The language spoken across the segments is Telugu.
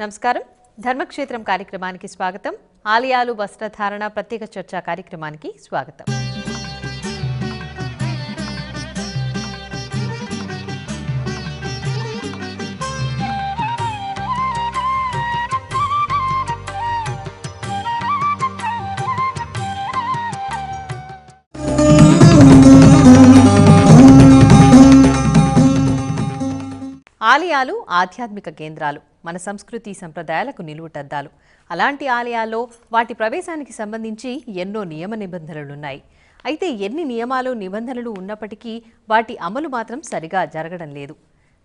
నమస్కారం. ధర్మక్షేత్రం కార్యక్రమానికి స్వాగతం. ఆలయాలు వస్త్రధారణ ప్రత్యేక చర్చా కార్యక్రమానికి స్వాగతం. ఆలయాలు ఆధ్యాత్మిక కేంద్రాలు, మన సంస్కృతి సంప్రదాయాలకు నిలువుటద్దాలు. అలాంటి ఆలయాల్లో వాటి ప్రవేశానికి సంబంధించి ఎన్నో నియమ నిబంధనలున్నాయి. అయితే ఎన్ని నియమాలు నిబంధనలు ఉన్నప్పటికీ వాటి అమలు మాత్రం సరిగా జరగడం లేదు.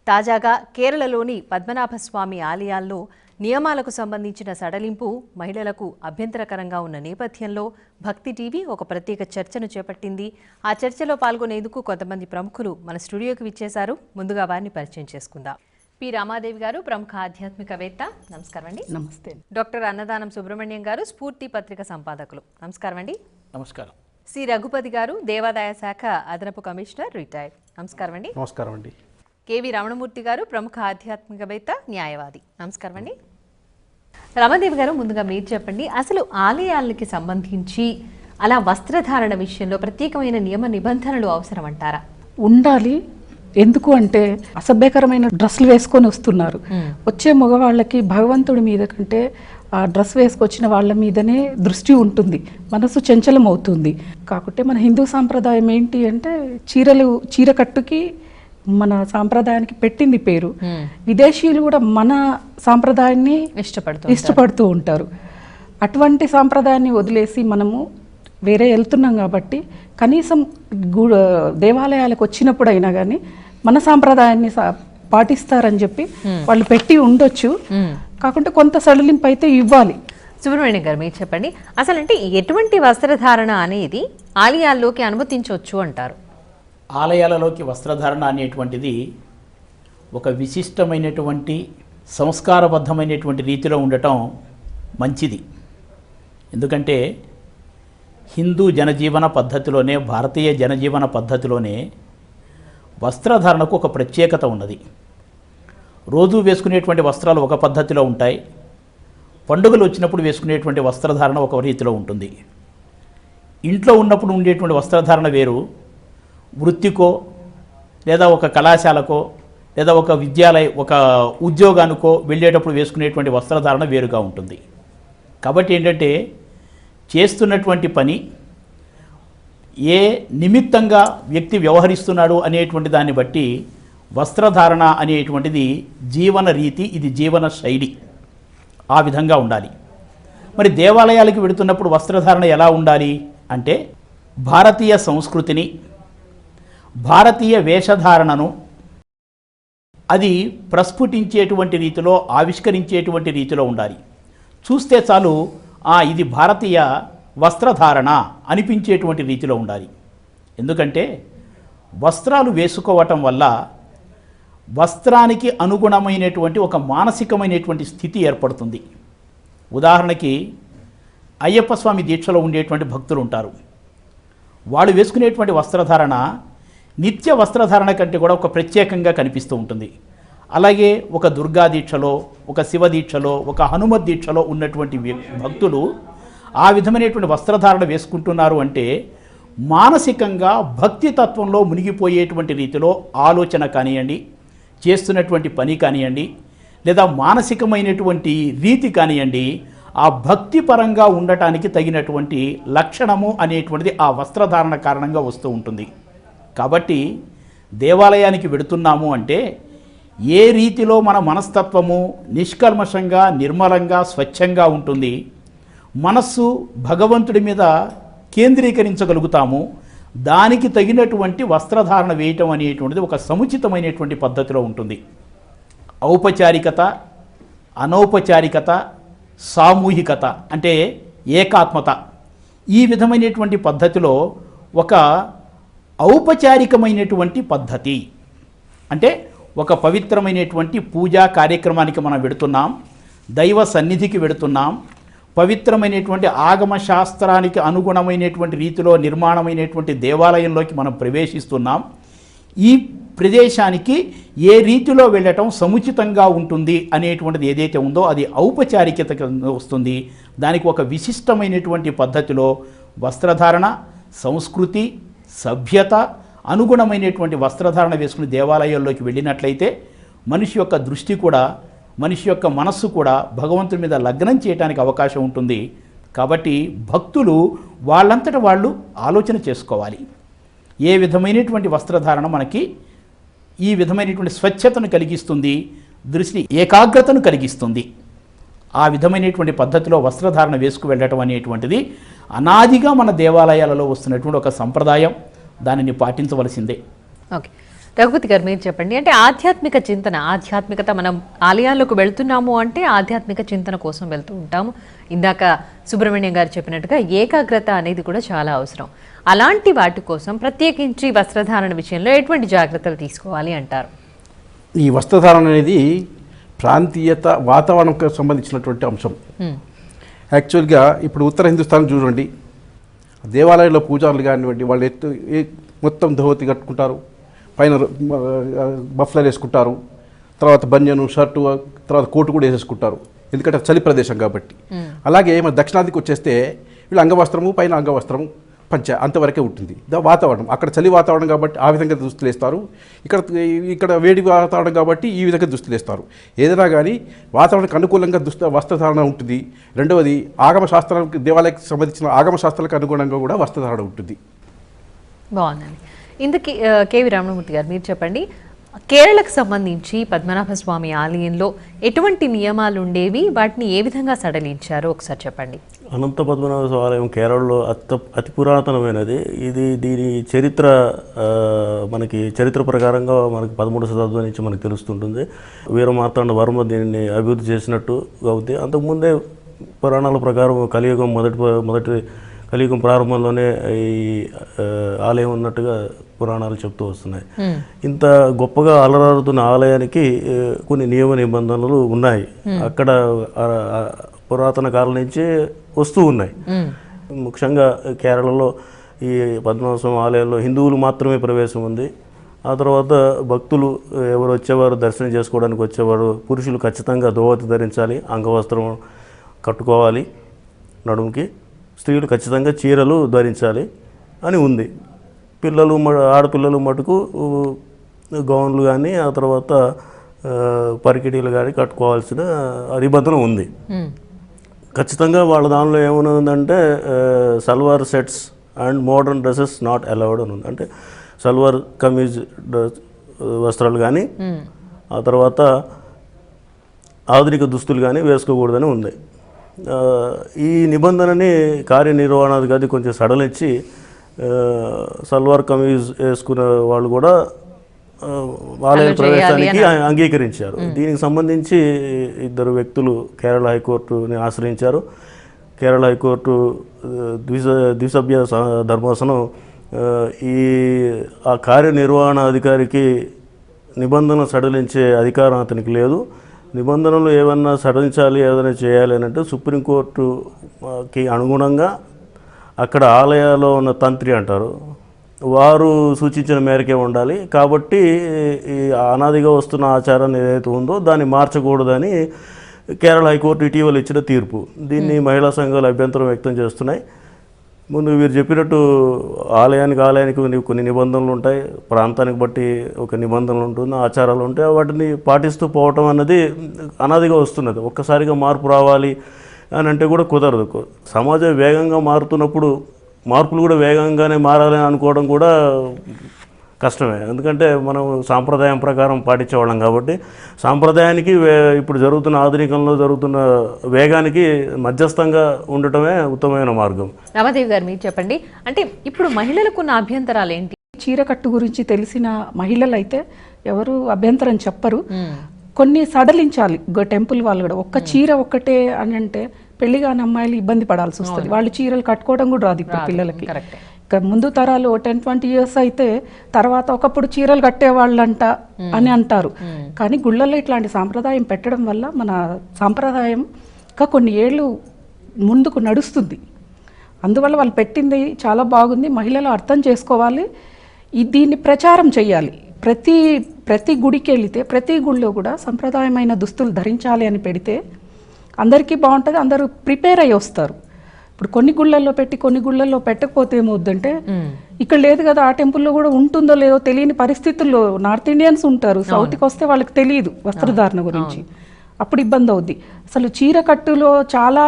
తాజాగా కేరళలోని పద్మనాభస్వామి ఆలయాల్లో నియమాలకు సంబంధించిన సడలింపు మహిళలకు అభ్యంతరకరంగా ఉన్న నేపథ్యంలో భక్తి టీవీ ఒక ప్రత్యేక చర్చను చేపట్టింది. ఆ చర్చలో పాల్గొనేందుకు కొంతమంది ప్రముఖులు మన స్టూడియోకి విచ్చేశారు. ముందుగా వారిని పరిచయం చేసుకుందాం. పి రామాదేవి గారు, ప్రముఖ ఆధ్యాత్మికవేత్త. నమస్కారం అండి. నమస్తే. డాక్టర్ అన్నదానం సుబ్రహ్మణ్యం గారు, స్ఫూర్తి పత్రిక సంపాదకులు. నమస్కారం అండి. నమస్కారం. సి రఘుపతి గారు, దేవాదాయ శాఖ అదనపు కమిషనర్, రిటైర్డ్. నమస్కారం అండి. నమస్కారం అండి. కేవి రమణమూర్తి గారు, ప్రముఖ ఆధ్యాత్మికవేత్త, న్యాయవాది. నమస్కారం అండి. రామాదేవి గారు, ముందుగా మీరు చెప్పండి, అసలు ఆలయాలకి సంబంధించి అలా వస్త్రధారణ విషయంలో ప్రత్యేకమైన నియమ నిబంధనలు అవసరం అంటారా? ఉండాలి. ఎందుకు అంటే అసభ్యకరమైన డ్రెస్సులు వేసుకొని వస్తున్నారు. వచ్చే మగవాళ్ళకి భగవంతుడి మీద కంటే ఆ డ్రెస్ వేసుకొచ్చిన వాళ్ళ మీదనే దృష్టి ఉంటుంది, మనసు చంచలం అవుతుంది. కాకుంటే మన హిందూ సాంప్రదాయం ఏంటి అంటే చీర కట్టుకి మన సాంప్రదాయానికి పెట్టింది పేరు. విదేశీయులు కూడా మన సాంప్రదాయాన్ని ఇష్టపడుతూ ఉంటారు. అటువంటి సాంప్రదాయాన్ని వదిలేసి మనము వేరే వెళ్తున్నాం కాబట్టి కనీసం దేవాలయాలకు వచ్చినప్పుడైనా కానీ మన సాంప్రదాయాన్ని పాటిస్తారని చెప్పి వాళ్ళు పెట్టి ఉండొచ్చు. కాకుంటే కొంత సడలింపు అయితే ఇవ్వాలి. సుబ్రహ్మణ్యం గారు, మీరు చెప్పండి, అసలు అంటే ఎటువంటి వస్త్రధారణ అనేది ఆలయాల్లోకి అనుమతించవచ్చు అంటారు? ఆలయాలలోకి వస్త్రధారణ అనేటువంటిది ఒక విశిష్టమైనటువంటి సంస్కారబద్ధమైనటువంటి రీతిలో ఉండటం మంచిది. ఎందుకంటే హిందూ జనజీవన పద్ధతిలోనే, భారతీయ జనజీవన పద్ధతిలోనే వస్త్రధారణకు ఒక ప్రత్యేకత ఉన్నది. రోజు వేసుకునేటువంటి వస్త్రాలు ఒక పద్ధతిలో ఉంటాయి, పండుగలు వచ్చినప్పుడు వేసుకునేటువంటి వస్త్రధారణ ఒక రీతిలో ఉంటుంది. ఇంట్లో ఉన్నప్పుడు ఉండేటువంటి వస్త్రధారణ వేరు, వృత్తికో లేదా ఒక కళాశాలకో లేదా ఒక ఒక ఉద్యోగానికో వెళ్ళేటప్పుడు వేసుకునేటువంటి వస్త్రధారణ వేరుగా ఉంటుంది. కాబట్టి ఏంటంటే చేస్తున్నటువంటి పని ఏ నిమిత్తంగా వ్యక్తి వ్యవహరిస్తున్నాడు అనేటువంటి దాన్ని బట్టి వస్త్రధారణ అనేటువంటిది జీవన రీతి, ఇది జీవన శైలి, ఆ విధంగా ఉండాలి. మరి దేవాలయాలకు వెళుతున్నప్పుడు వస్త్రధారణ ఎలా ఉండాలి అంటే భారతీయ సంస్కృతిని, భారతీయ వేషధారణను అది ప్రస్ఫుటించేటువంటి రీతిలో, ఆవిష్కరించేటువంటి రీతిలో ఉండాలి. చూస్తే చాలు ఇది భారతీయ వస్త్రధారణ అనిపించేటువంటి రీతిలో ఉండాలి. ఎందుకంటే వస్త్రాలు వేసుకోవటం వల్ల వస్త్రానికి అనుగుణమైనటువంటి ఒక మానసికమైనటువంటి స్థితి ఏర్పడుతుంది. ఉదాహరణకి అయ్యప్ప స్వామి దీక్షలో ఉండేటువంటి భక్తులు ఉంటారు. వాళ్ళు వేసుకునేటువంటి వస్త్రధారణ నిత్య వస్త్రధారణ కంటే కూడా ఒక ప్రత్యేకంగా కనిపిస్తూ ఉంటుంది. అలాగే ఒక దుర్గా దీక్షలో, ఒక శివ దీక్షలో, ఒక హనుమత్ దీక్షలో ఉన్నటువంటి భక్తులు ఆ విధమైనటువంటి వస్త్రధారణ వేసుకుంటున్నారు అంటే మానసికంగా భక్తి తత్వంలో మునిగిపోయేటువంటి రీతిలో ఆలోచన కానివ్వండి, చేస్తున్నటువంటి పని కానివ్వండి, లేదా మానసికమైనటువంటి రీతి కానివ్వండి, ఆ భక్తి పరంగా ఉండటానికి తగినటువంటి లక్షణము అనేటువంటిది ఆ వస్త్రధారణ కారణంగా వస్తూ ఉంటుంది. కాబట్టి దేవాలయానికి వెడుతున్నాము అంటే ఏ రీతిలో మన మనస్తత్వము నిష్కల్మషంగా, నిర్మలంగా, స్వచ్ఛంగా ఉంటుంది, మనస్సు భగవంతుడి మీద కేంద్రీకరించగలుగుతాము, దానికి తగినటువంటి వస్త్రధారణ వేయటం అనేటువంటిది ఒక సముచితమైనటువంటి పద్ధతిలో ఉంటుంది. ఔపచారికత, అనౌపచారికత, సామూహికత అంటే ఏకాత్మత, ఈ విధమైనటువంటి పద్ధతిలో ఒక ఔపచారికమైనటువంటి పద్ధతి అంటే ఒక పవిత్రమైనటువంటి పూజా కార్యక్రమానికి మనం వెడుతున్నాం, దైవ సన్నిధికి వెడుతున్నాం, పవిత్రమైనటువంటి ఆగమ శాస్త్రానికి అనుగుణమైనటువంటి రీతిలో నిర్మాణమైనటువంటి దేవాలయంలోకి మనం ప్రవేశిస్తున్నాం. ఈ ప్రదేశానికి ఏ రీతిలో వెళ్ళటం సముచితంగా ఉంటుంది అనేటువంటిది ఏదైతే ఉందో అది ఔపచారికత వస్తుంది. దానికి ఒక విశిష్టమైనటువంటి పద్ధతిలో వస్త్రధారణ, సంస్కృతి, సభ్యత, అనుగుణమైనటువంటి వస్త్రధారణ వేసుకుని దేవాలయాల్లోకి వెళ్ళినట్లయితే మనిషి యొక్క దృష్టి కూడా, మనిషి యొక్క మనస్సు కూడా భగవంతుని మీద లగ్నం చేయడానికి అవకాశం ఉంటుంది. కాబట్టి భక్తులు వాళ్ళంతట వాళ్ళు ఆలోచన చేసుకోవాలి. ఏ విధమైనటువంటి వస్త్రధారణ మనకి ఈ విధమైనటువంటి స్వచ్ఛతను కలిగిస్తుంది, దృష్టి ఏకాగ్రతను కలిగిస్తుంది. ఆ విధమైనటువంటి పద్ధతిలో వస్త్రధారణ వేసుకు వెళ్ళటం అనేటువంటిది అనాదిగా మన దేవాలయాలలో వస్తున్నటువంటి ఒక సంప్రదాయం. దానిని పాటించవలసిందే. ఓకే, రఘుపతి గారు మీరు చెప్పండి. అంటే ఆధ్యాత్మిక చింతన, ఆధ్యాత్మికత, మనం ఆలయాల్లోకి వెళ్తున్నాము అంటే ఆధ్యాత్మిక చింతన కోసం వెళ్తూ ఉంటాము. ఇందాక సుబ్రహ్మణ్యం గారు చెప్పినట్టుగా ఏకాగ్రత అనేది కూడా చాలా అవసరం. అలాంటి వాటి కోసం ప్రత్యేకించి వస్త్రధారణ విషయంలో ఎటువంటి జాగ్రత్తలు తీసుకోవాలి అంటారు? ఈ వస్త్రధారణ అనేది ప్రాంతీయత, వాతావరణంకి సంబంధించినటువంటి అంశం. యాక్చువల్గా ఇప్పుడు ఉత్తర హిందుస్థాన్ చూడండి, దేవాలయంలో పూజారులు కానివ్వండి, వాళ్ళు మొత్తం ధోతి కట్టుకుంటారు, పైన బఫ్లర్ వేసుకుంటారు, తర్వాత బన్యను, షర్టు, తర్వాత కోటు కూడా వేసేసుకుంటారు, ఎందుకంటే చలి ప్రదేశం కాబట్టి. అలాగే మన దక్షిణాదికి వచ్చేస్తే వీళ్ళు అంగవస్త్రము, పైన అంగవస్త్రము, పంచ అంతవరకే ఉంటుంది. వాతావరణం అక్కడ చలి వాతావరణం కాబట్టి ఆ విధంగా దుస్తులు వేస్తారు, ఇక్కడ వేడి వాతావరణం కాబట్టి ఈ విధంగా దుస్తులు వేస్తారు. ఏదైనా కానీ వాతావరణానికి అనుకూలంగా వస్త్రధారణ ఉంటుంది. రెండవది ఆగమ శాస్త్రానికి, దేవాలయానికి సంబంధించిన ఆగమ శాస్త్రాలకు అనుగుణంగా కూడా వస్త్రధారణ ఉంటుంది. బాగుందండి. ఇందుకు కేవి రమణమూర్తి గారు మీరు చెప్పండి. కేరళకు సంబంధించి పద్మనాభ స్వామి ఆలయంలో ఎటువంటి నియమాలు ఉండేవి, వాటిని ఏ విధంగా సడలించారో ఒకసారి చెప్పండి. అనంత పద్మనాభ స్వామి ఆలయం కేరళలో అతి పురాతనమైనది. దీని చరిత్ర మనకి చరిత్ర ప్రకారంగా మనకి 13వ శతాబ్దం నుంచి మనకు తెలుస్తుంటుంది. వీరమార్తాండ వర్మ దీనిని అభివృద్ధి చేసినట్టు అవుతుంది. అంతకుముందే పురాణాల ప్రకారం కలియుగం మొదటి కలియుగం ప్రారంభంలోనే ఈ ఆలయం ఉన్నట్టుగా పురాణాలు చెప్తూ వస్తున్నాయి. ఇంత గొప్పగా అలరారుతున్న ఆలయానికి కొన్ని నియమ నిబంధనలు ఉన్నాయి, అక్కడ పురాతన కాలం నుంచి వస్తూ ఉన్నాయి. ముఖ్యంగా కేరళలో ఈ పద్మనాభ స్వామి ఆలయంలో హిందువులు మాత్రమే ప్రవేశం ఉంది. ఆ తర్వాత భక్తులు ఎవరు వచ్చేవారు, దర్శనం చేసుకోవడానికి వచ్చేవారు, పురుషులు ఖచ్చితంగా ధోవతి ధరించాలి, అంగవస్త్రం కట్టుకోవాలి నడుముకి, స్త్రీలు ఖచ్చితంగా చీరలు ధరించాలి అని ఉంది. ఆడపిల్లలు మటుకు గౌన్లు కానీ, ఆ తర్వాత పరికిడీలు కానీ కట్టుకోవాల్సిన నిబంధన ఉంది. ఖచ్చితంగా వాళ్ళ దానిలో ఏమున్నదంటే salwar sets and modern dresses not allowed అని ఉంది. అంటే సల్వార్ కమీజ్ వస్త్రాలు కానీ, ఆ తర్వాత ఆధునిక దుస్తులు కానీ వేసుకోకూడదని ఉంది. ఈ నిబంధనని కార్యనిర్వహణాధికారి కొంచెం సడలించి సల్వార్ కమీజ్ వేసుకునే వాళ్ళు కూడా ఆలయ ప్రవేశానికి అంగీకరించారు. దీనికి సంబంధించి ఇద్దరు వ్యక్తులు కేరళ హైకోర్టుని ఆశ్రయించారు. కేరళ హైకోర్టు ద్విసభ్య ధర్మాసనం ఆ కార్యనిర్వహణాధికారికి నిబంధనలు సడలించే అధికారం అతనికి లేదు. నిబంధనలు ఏమన్నా సడలించాలి, ఏదైనా చేయాలి అని అంటే సుప్రీంకోర్టుకి అనుగుణంగా అక్కడ ఆలయాల్లో ఉన్న తంత్రి అంటారు, వారు సూచించిన మేరకే ఉండాలి. కాబట్టి ఈ అనాదిగా వస్తున్న ఆచారాన్ని ఏదైతే ఉందో దాన్ని మార్చకూడదని కేరళ హైకోర్టు ఇటీవల ఇచ్చిన తీర్పు. దీన్ని మహిళా సంఘాలు అభ్యంతరం వ్యక్తం చేస్తున్నాయి. ముందు వీరు చెప్పినట్టు ఆలయానికి కొన్ని నిబంధనలు ఉంటాయి, ప్రాంతానికి బట్టి ఒక నిబంధనలు ఉంటుంది, ఆచారాలు ఉంటాయి, వాటిని పాటిస్తూ పోవటం అన్నది అనాదిగా వస్తున్నది. ఒక్కసారిగా మార్పు రావాలి అని అంటే కూడా కుదరదు. సమాజం వేగంగా మారుతున్నప్పుడు మార్పులు కూడా వేగంగానే మారాలని అనుకోవడం కూడా కష్టమే. ఎందుకంటే మనం సాంప్రదాయం ప్రకారం పాటించేవాళ్ళం కాబట్టి సాంప్రదాయానికి ఇప్పుడు జరుగుతున్న ఆధునికంలో జరుగుతున్న వేగానికి మధ్యస్థంగా ఉండటమే ఉత్తమమైన మార్గం. రామాదేవి గారు మీరు చెప్పండి. అంటే ఇప్పుడు మహిళలకు ఉన్న అభ్యంతరాలు ఏంటి? చీరకట్టు గురించి తెలిసిన మహిళలు అయితే ఎవరు అభ్యంతరం చెప్పరు. కొన్ని సడలించాలి టెంపుల్ వాళ్ళు కూడా. ఒక్క చీర ఒక్కటే అని అంటే పెళ్లి కాని అమ్మాయిలు ఇబ్బంది పడాల్సి వస్తుంది. వాళ్ళు చీరలు కట్టుకోవడం కూడా రాదు ఇప్పుడు పిల్లలకి. ఇక ముందు తరాలు 10-20 years అయితే తర్వాత ఒకప్పుడు చీరలు కట్టేవాళ్ళంట అని అంటారు. కానీ గుళ్ళల్లో ఇట్లాంటి సాంప్రదాయం పెట్టడం వల్ల మన సాంప్రదాయం ఇంకా కొన్ని ఏళ్ళు ముందుకు నడుస్తుంది. అందువల్ల వాళ్ళు పెట్టింది చాలా బాగుంది. మహిళలు అర్థం చేసుకోవాలి, దీన్ని ప్రచారం చేయాలి. ప్రతి గుడికి వెళితే ప్రతి గుడిలో కూడా సంప్రదాయమైన దుస్తులు ధరించాలి అని పెడితే అందరికీ బాగుంటుంది, అందరూ ప్రిపేర్ అయ్యి వస్తారు. ఇప్పుడు కొన్ని గుళ్ళల్లో పెట్టి కొన్ని గుళ్ళల్లో పెట్టకపోతే ఏమవుద్దంటే ఇక్కడ లేదు కదా ఆ టెంపుల్లో కూడా ఉంటుందో లేదో తెలియని పరిస్థితుల్లో నార్త్ ఇండియన్స్ ఉంటారు, సౌత్కి వస్తే వాళ్ళకి తెలియదు వస్త్రధారణ గురించి, అప్పుడు ఇబ్బంది అవుద్ది. అసలు చీరకట్టులో చాలా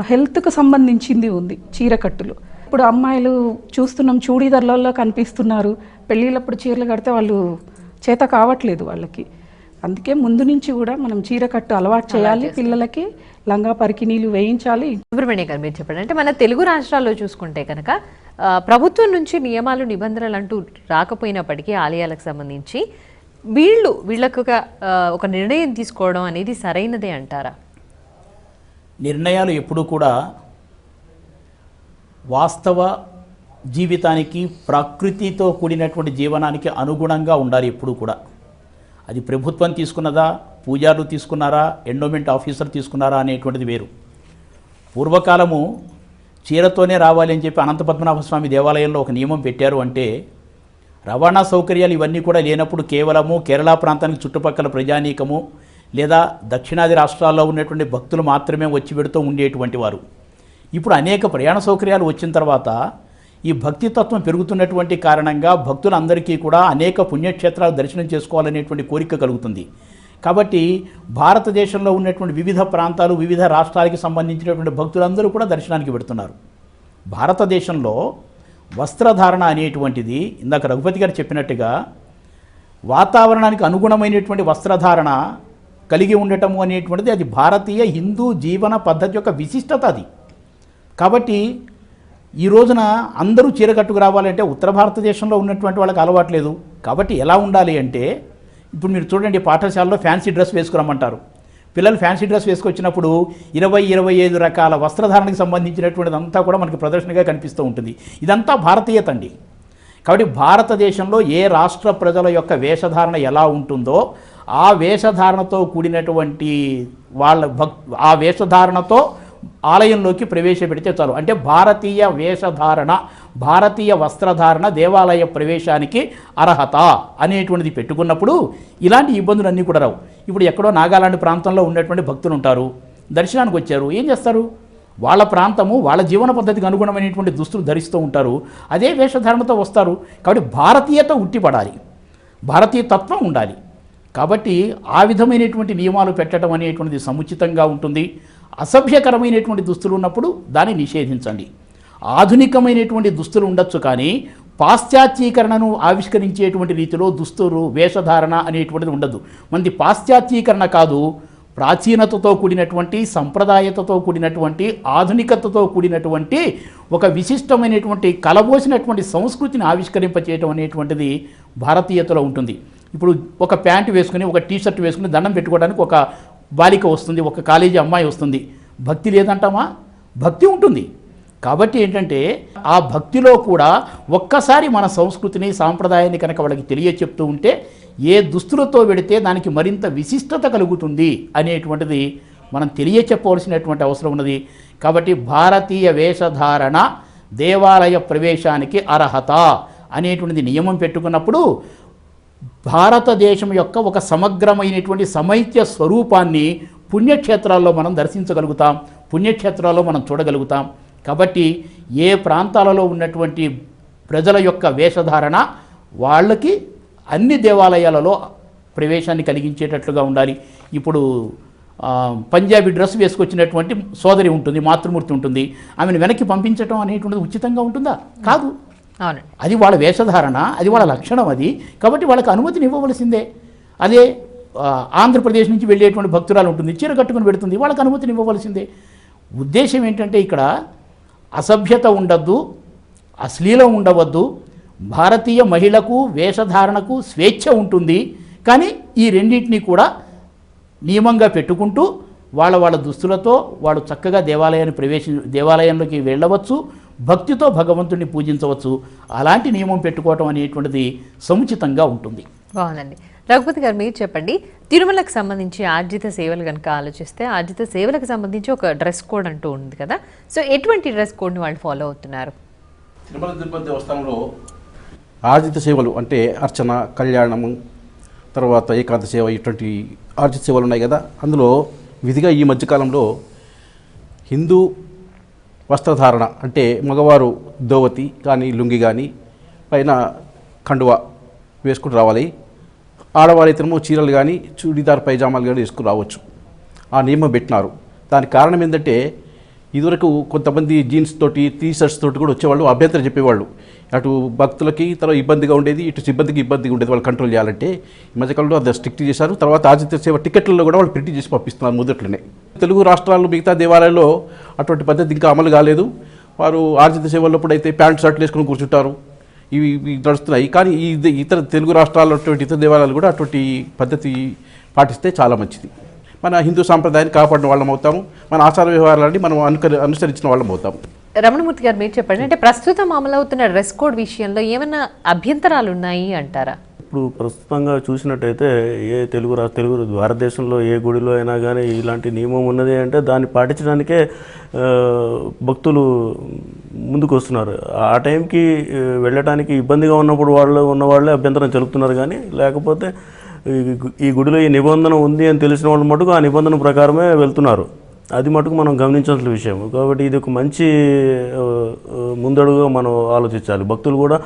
హెల్త్కు సంబంధించింది ఉంది చీరకట్టులో. ఇప్పుడు అమ్మాయిలు చూస్తున్నాం చూడీదార్లలో కనిపిస్తున్నారు, పెళ్ళిళ్ళప్పుడు చీరలు కడితే వాళ్ళు చేత కావట్లేదు వాళ్ళకి. అందుకే ముందు నుంచి కూడా మనం చీరకట్టు అలవాటు చేయాలి, పిల్లలకి లంగా పరికిణీలు వేయించాలి. సుబ్రహ్మణ్య గారు మీరు చెప్పండి, అంటే మన తెలుగు రాష్ట్రాల్లో చూసుకుంటే కనుక ప్రభుత్వం నుంచి నియమాలు నిబంధనలు అంటూ రాకపోయినప్పటికీ ఆలయాలకు సంబంధించి వీళ్ళకు ఒక నిర్ణయం తీసుకోవడం అనేది సరైనదే అంటారా? నిర్ణయాలు ఎప్పుడూ కూడా వాస్తవ జీవితానికి ప్రకృతితో కూడినటువంటి జీవనానికి అనుగుణంగా ఉండాలి ఎప్పుడు కూడా. అది ప్రభుత్వం తీసుకున్నదా, పూజారులు తీసుకున్నారా, ఎండోమెంట్ ఆఫీసర్ తీసుకున్నారా అనేటువంటిది వేరు. పూర్వకాలము చీరతోనే రావాలి అని చెప్పి అనంత పద్మనాభ స్వామి దేవాలయంలో ఒక నియమం పెట్టారు. అంటే రవాణా సౌకర్యాలు ఇవన్నీ కూడా లేనప్పుడు కేవలము కేరళ ప్రాంతానికి చుట్టుపక్కల ప్రజానీకము లేదా దక్షిణాది రాష్ట్రాల్లో ఉన్నటువంటి భక్తులు మాత్రమే వచ్చి పెడుతూ ఉండేటువంటి వారు. ఇప్పుడు అనేక ప్రయాణ సౌకర్యాలు వచ్చిన తర్వాత ఈ భక్తి తత్వం పెరుగుతున్నటువంటి కారణంగా భక్తులందరికీ కూడా అనేక పుణ్యక్షేత్రాలు దర్శనం చేసుకోవాలనేటువంటి కోరిక కలుగుతుంది. కాబట్టి భారతదేశంలో ఉన్నటువంటి వివిధ ప్రాంతాలు వివిధ రాష్ట్రాలకి సంబంధించినటువంటి భక్తులందరూ కూడా దర్శనానికి పెడుతున్నారు. భారతదేశంలో వస్త్రధారణ అనేటువంటిది ఇందాక రఘుపతి గారు చెప్పినట్టుగా వాతావరణానికి అనుగుణమైనటువంటి వస్త్రధారణ కలిగి ఉండటము అనేటువంటిది అది భారతీయ హిందూ జీవన పద్ధతి యొక్క విశిష్టత అది. కాబట్టి ఈ రోజున అందరూ చీరకట్టుకు రావాలంటే ఉత్తర భారతదేశంలో ఉన్నటువంటి వాళ్ళకి అలవాట్లేదు. కాబట్టి ఎలా ఉండాలి అంటే ఇప్పుడు మీరు చూడండి, పాఠశాలలో ఫ్యాన్సీ డ్రెస్ వేసుకురమ్మంటారు. పిల్లలు ఫ్యాన్సీ డ్రెస్ వేసుకొచ్చినప్పుడు 20-25 రకాల వస్త్రధారణకు సంబంధించినటువంటిది అంతా కూడా మనకి ప్రదర్శనగా కనిపిస్తూ ఉంటుంది. ఇదంతా భారతీయత అండి. కాబట్టి భారతదేశంలో ఏ రాష్ట్ర ప్రజల యొక్క వేషధారణ ఎలా ఉంటుందో ఆ వేషధారణతో కూడినటువంటి ఆ వేషధారణతో ఆలయంలోకి ప్రవేశపెడితే చాలు. అంటే భారతీయ వేషధారణ, భారతీయ వస్త్రధారణ దేవాలయ ప్రవేశానికి అర్హత అనేటువంటిది పెట్టుకున్నప్పుడు ఇలాంటి ఇబ్బందులన్నీ కూడా రావు. ఇప్పుడు ఎక్కడో నాగాలాండ్ ప్రాంతంలో ఉన్నటువంటి భక్తులు ఉంటారు, దర్శనానికి వచ్చారు, ఏం చేస్తారు? వాళ్ళ ప్రాంతము వాళ్ళ జీవన పద్ధతికి అనుగుణమైనటువంటి దుస్తులు ధరిస్తూ ఉంటారు, అదే వేషధారణతో వస్తారు. కాబట్టి భారతీయత ఉట్టిపడాలి, భారతీయ తత్వం ఉండాలి. కాబట్టి ఆ విధమైనటువంటి నియమాలు పెట్టడం అనేటువంటిది సముచితంగా ఉంటుంది. అసభ్యకరమైనటువంటి దుస్తులు ఉన్నప్పుడు దాన్ని నిషేధించండి. ఆధునికమైనటువంటి దుస్తులు ఉండొచ్చు, కానీ పాశ్చాత్యీకరణను ఆవిష్కరించేటువంటి రీతిలో దుస్తులు వేషధారణ అనేటువంటిది ఉండదు. మనది పాశ్చాత్యీకరణ కాదు, ప్రాచీనతతో కూడినటువంటి సంప్రదాయతతో కూడినటువంటి ఆధునికతతో కూడినటువంటి ఒక విశిష్టమైనటువంటి కలబోసినటువంటి సంస్కృతిని ఆవిష్కరింపచేయటం అనేటువంటిది భారతీయతలో ఉంటుంది. ఇప్పుడు ఒక ప్యాంటు వేసుకుని ఒక టీషర్ట్ వేసుకుని దండం పెట్టుకోవడానికి ఒక బాలిక వస్తుంది, ఒక కాలేజీ అమ్మాయి వస్తుంది. భక్తి లేదంటామా? భక్తి ఉంటుంది. కాబట్టి ఏంటంటే ఆ భక్తిలో కూడా ఒక్కసారి మన సంస్కృతిని సాంప్రదాయాన్ని కనుక వాళ్ళకి తెలియచెప్తూ ఉంటే ఏ దుస్తులతో వెడితే దానికి మరింత విశిష్టత కలుగుతుంది అనేటువంటిది మనం తెలియచెప్పవలసినటువంటి అవసరం ఉన్నది. కాబట్టి భారతీయ వేషధారణ దేవాలయ ప్రవేశానికి అర్హత అనేటువంటిది నియమం పెట్టుకున్నప్పుడు భారతదేశం యొక్క ఒక సమగ్రమైనటువంటి సమైక్య స్వరూపాన్ని పుణ్యక్షేత్రాల్లో మనం దర్శించగలుగుతాం, పుణ్యక్షేత్రాల్లో మనం చూడగలుగుతాం. కాబట్టి ఏ ప్రాంతాలలో ఉన్నటువంటి ప్రజల యొక్క వేషధారణ వాళ్ళకి అన్ని దేవాలయాలలో ప్రవేశాన్ని కలిగించేటట్లుగా ఉండాలి. ఇప్పుడు పంజాబీ డ్రెస్ వేసుకొచ్చినటువంటి సోదరి ఉంటుంది, మాతృమూర్తి ఉంటుంది, ఆమెను వెనక్కి పంపించడం అనేటువంటిది ఉచితంగా ఉంటుందా? కాదు. అది వాళ్ళ వేషధారణ, అది వాళ్ళ లక్షణం అది. కాబట్టి వాళ్ళకి అనుమతిని ఇవ్వవలసిందే. అదే ఆంధ్రప్రదేశ్ నుంచి వెళ్ళేటువంటి భక్తురాలు ఉంటుంది, చీర కట్టుకుని పెడుతుంది, వాళ్ళకి అనుమతిని ఇవ్వవలసిందే. ఉద్దేశం ఏంటంటే ఇక్కడ అసభ్యత ఉండద్దు, అశ్లీలం ఉండవద్దు, భారతీయ మహిళకు వేషధారణకు స్వేచ్ఛ ఉంటుంది. కానీ ఈ రెండింటినీ కూడా నియమంగా పెట్టుకుంటూ వాళ్ళ దుస్తులతో వాళ్ళు చక్కగా దేవాలయంలోకి వెళ్ళవచ్చు, భక్తితో భగవంతుడిని పూజించవచ్చు. అలాంటి నియమం పెట్టుకోవటం అనేటువంటిది సముచితంగా ఉంటుంది. బాగుందండి. రఘుపతి గారు మీరు చెప్పండి, తిరుమలకు సంబంధించి ఆర్జిత సేవలు కనుక ఆలోచిస్తే ఆర్జిత సేవలకు సంబంధించి ఒక డ్రెస్ కోడ్ అంటూ ఉంది కదా, సో ఎటువంటి డ్రెస్ కోడ్ని వాళ్ళు ఫాలో అవుతున్నారు? తిరుపతి దేవస్థానంలో ఆర్జిత సేవలు అంటే అర్చన, కళ్యాణము, తర్వాత ఏకాంత సేవ, ఇటువంటి ఆర్జిత సేవలు ఉన్నాయి కదా. అందులో విధిగా ఈ మధ్యకాలంలో హిందూ వస్త్రధారణ అంటే మగవారు ధోవతి కానీ లుంగి కానీ పైన కండువా వేసుకుని రావాలి. ఆడవారైతేమో చీరలు కానీ చూడీదార్ పైజామాలు కానీ వేసుకుని రావచ్చు. ఆ నియమం పెట్టినారు. దానికి కారణం ఏంటంటే ఇదివరకు కొంతమంది జీన్స్ తోటి, టీ షర్ట్స్ తోటి కూడా వచ్చేవాళ్ళు, అభ్యంతరం చెప్పేవాళ్ళు. అటు భక్తులకి తర్వాత ఇబ్బందిగా ఉండేది, ఇటు సిబ్బందికి ఇబ్బందిగా ఉండేది. వాళ్ళు కంట్రోల్ చేయాలంటే ఈ మధ్యకాలంలో అది స్ట్రిక్ట్ చేశారు. తర్వాత ఆర్జిత సేవ టికెట్లలో కూడా వాళ్ళు ప్రింట్ చేసి పంపిస్తున్నారు మొదట్లోనే. తెలుగు రాష్ట్రాల్లో మిగతా దేవాలయాల్లో అటువంటి పద్ధతి ఇంకా అమలు కాలేదు. వారు ఆర్జిత సేవలప్పుడు అయితే ప్యాంట్ షర్ట్లు వేసుకుని కూర్చుంటారు. ఇవి నడుస్తున్నాయి. కానీ ఇతర తెలుగు రాష్ట్రాల్లో ఇతర దేవాలయాలు కూడా అటువంటి పద్ధతి పాటిస్తే చాలా మంచిది. మన హిందూ సాంప్రదాయాన్ని కాపాడిన వాళ్ళం అవుతాము, మన ఆచార వ్యవహారాలని మనం అనుసరించిన వాళ్ళం అవుతాము. రమణమూర్తి గారు మీరు చెప్పండి, అంటే ప్రస్తుతం అమలవుతున్న డ్రెస్ కోడ్ విషయంలో ఏమైనా అభ్యంతరాలు ఉన్నాయి అంటారా? ఇప్పుడు ప్రస్తుతంగా చూసినట్టయితే తెలుగు భారతదేశంలో ఏ గుడిలో అయినా కానీ ఇలాంటి నియమం ఉన్నది అంటే దాన్ని పాటించడానికే భక్తులు ముందుకు వస్తున్నారు. ఆ టైంకి వెళ్ళటానికి ఇబ్బందిగా ఉన్నప్పుడు ఉన్నవాళ్ళే అభ్యంతరం తెలుపుతున్నారు. కానీ లేకపోతే ఈ గుడిలో ఈ నిబంధన ఉంది అని తెలిసిన వాళ్ళు మటుకు ఆ నిబంధన ప్రకారమే వెళ్తున్నారు. అది మటుకు మనం గమనించాల్సిన విషయం. కాబట్టి ఇది ఒక మంచి ముందడుగుగా మనం ఆలోచించాలి. భక్తులు కూడా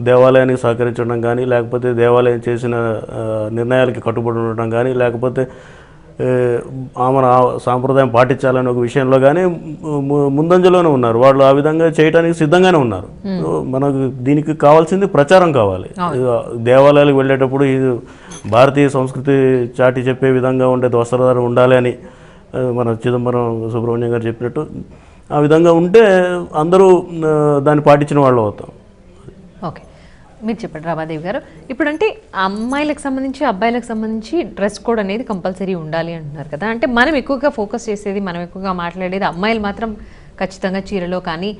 దేవాలయానికి సహకరించడం కానీ, లేకపోతే దేవాలయం చేసిన నిర్ణయాలకి కట్టుబడి ఉండటం కానీ, లేకపోతే మన సాంప్రదాయం పాటించాలనే ఒక విషయంలో కానీ ముందంజలోనే ఉన్నారు. వాళ్ళు ఆ విధంగా చేయడానికి సిద్ధంగానే ఉన్నారు. మనకు దీనికి కావాల్సింది ప్రచారం కావాలి. దేవాలయాలకు వెళ్ళేటప్పుడు ఇది భారతీయ సంస్కృతి చాటి చెప్పే విధంగా ఉండేది వస్త్రధారణ ఉండాలి అని మన చిదంబరం సుబ్రహ్మణ్యం గారు చెప్పినట్టు ఆ విధంగా ఉంటే అందరూ దాన్ని పాటించిన వాళ్ళు అవుతాం. ఓకే, మీరు చెప్పండి రామాదేవి గారు. ఇప్పుడంటే అమ్మాయిలకు సంబంధించి అబ్బాయిలకు సంబంధించి డ్రెస్ కోడ్ అనేది కంపల్సరీ ఉండాలి అంటున్నారు కదా, అంటే మనం ఎక్కువగా ఫోకస్ చేసేది, మనం ఎక్కువగా మాట్లాడేది అమ్మాయిలు మాత్రం ఖచ్చితంగా చీరలో కానీ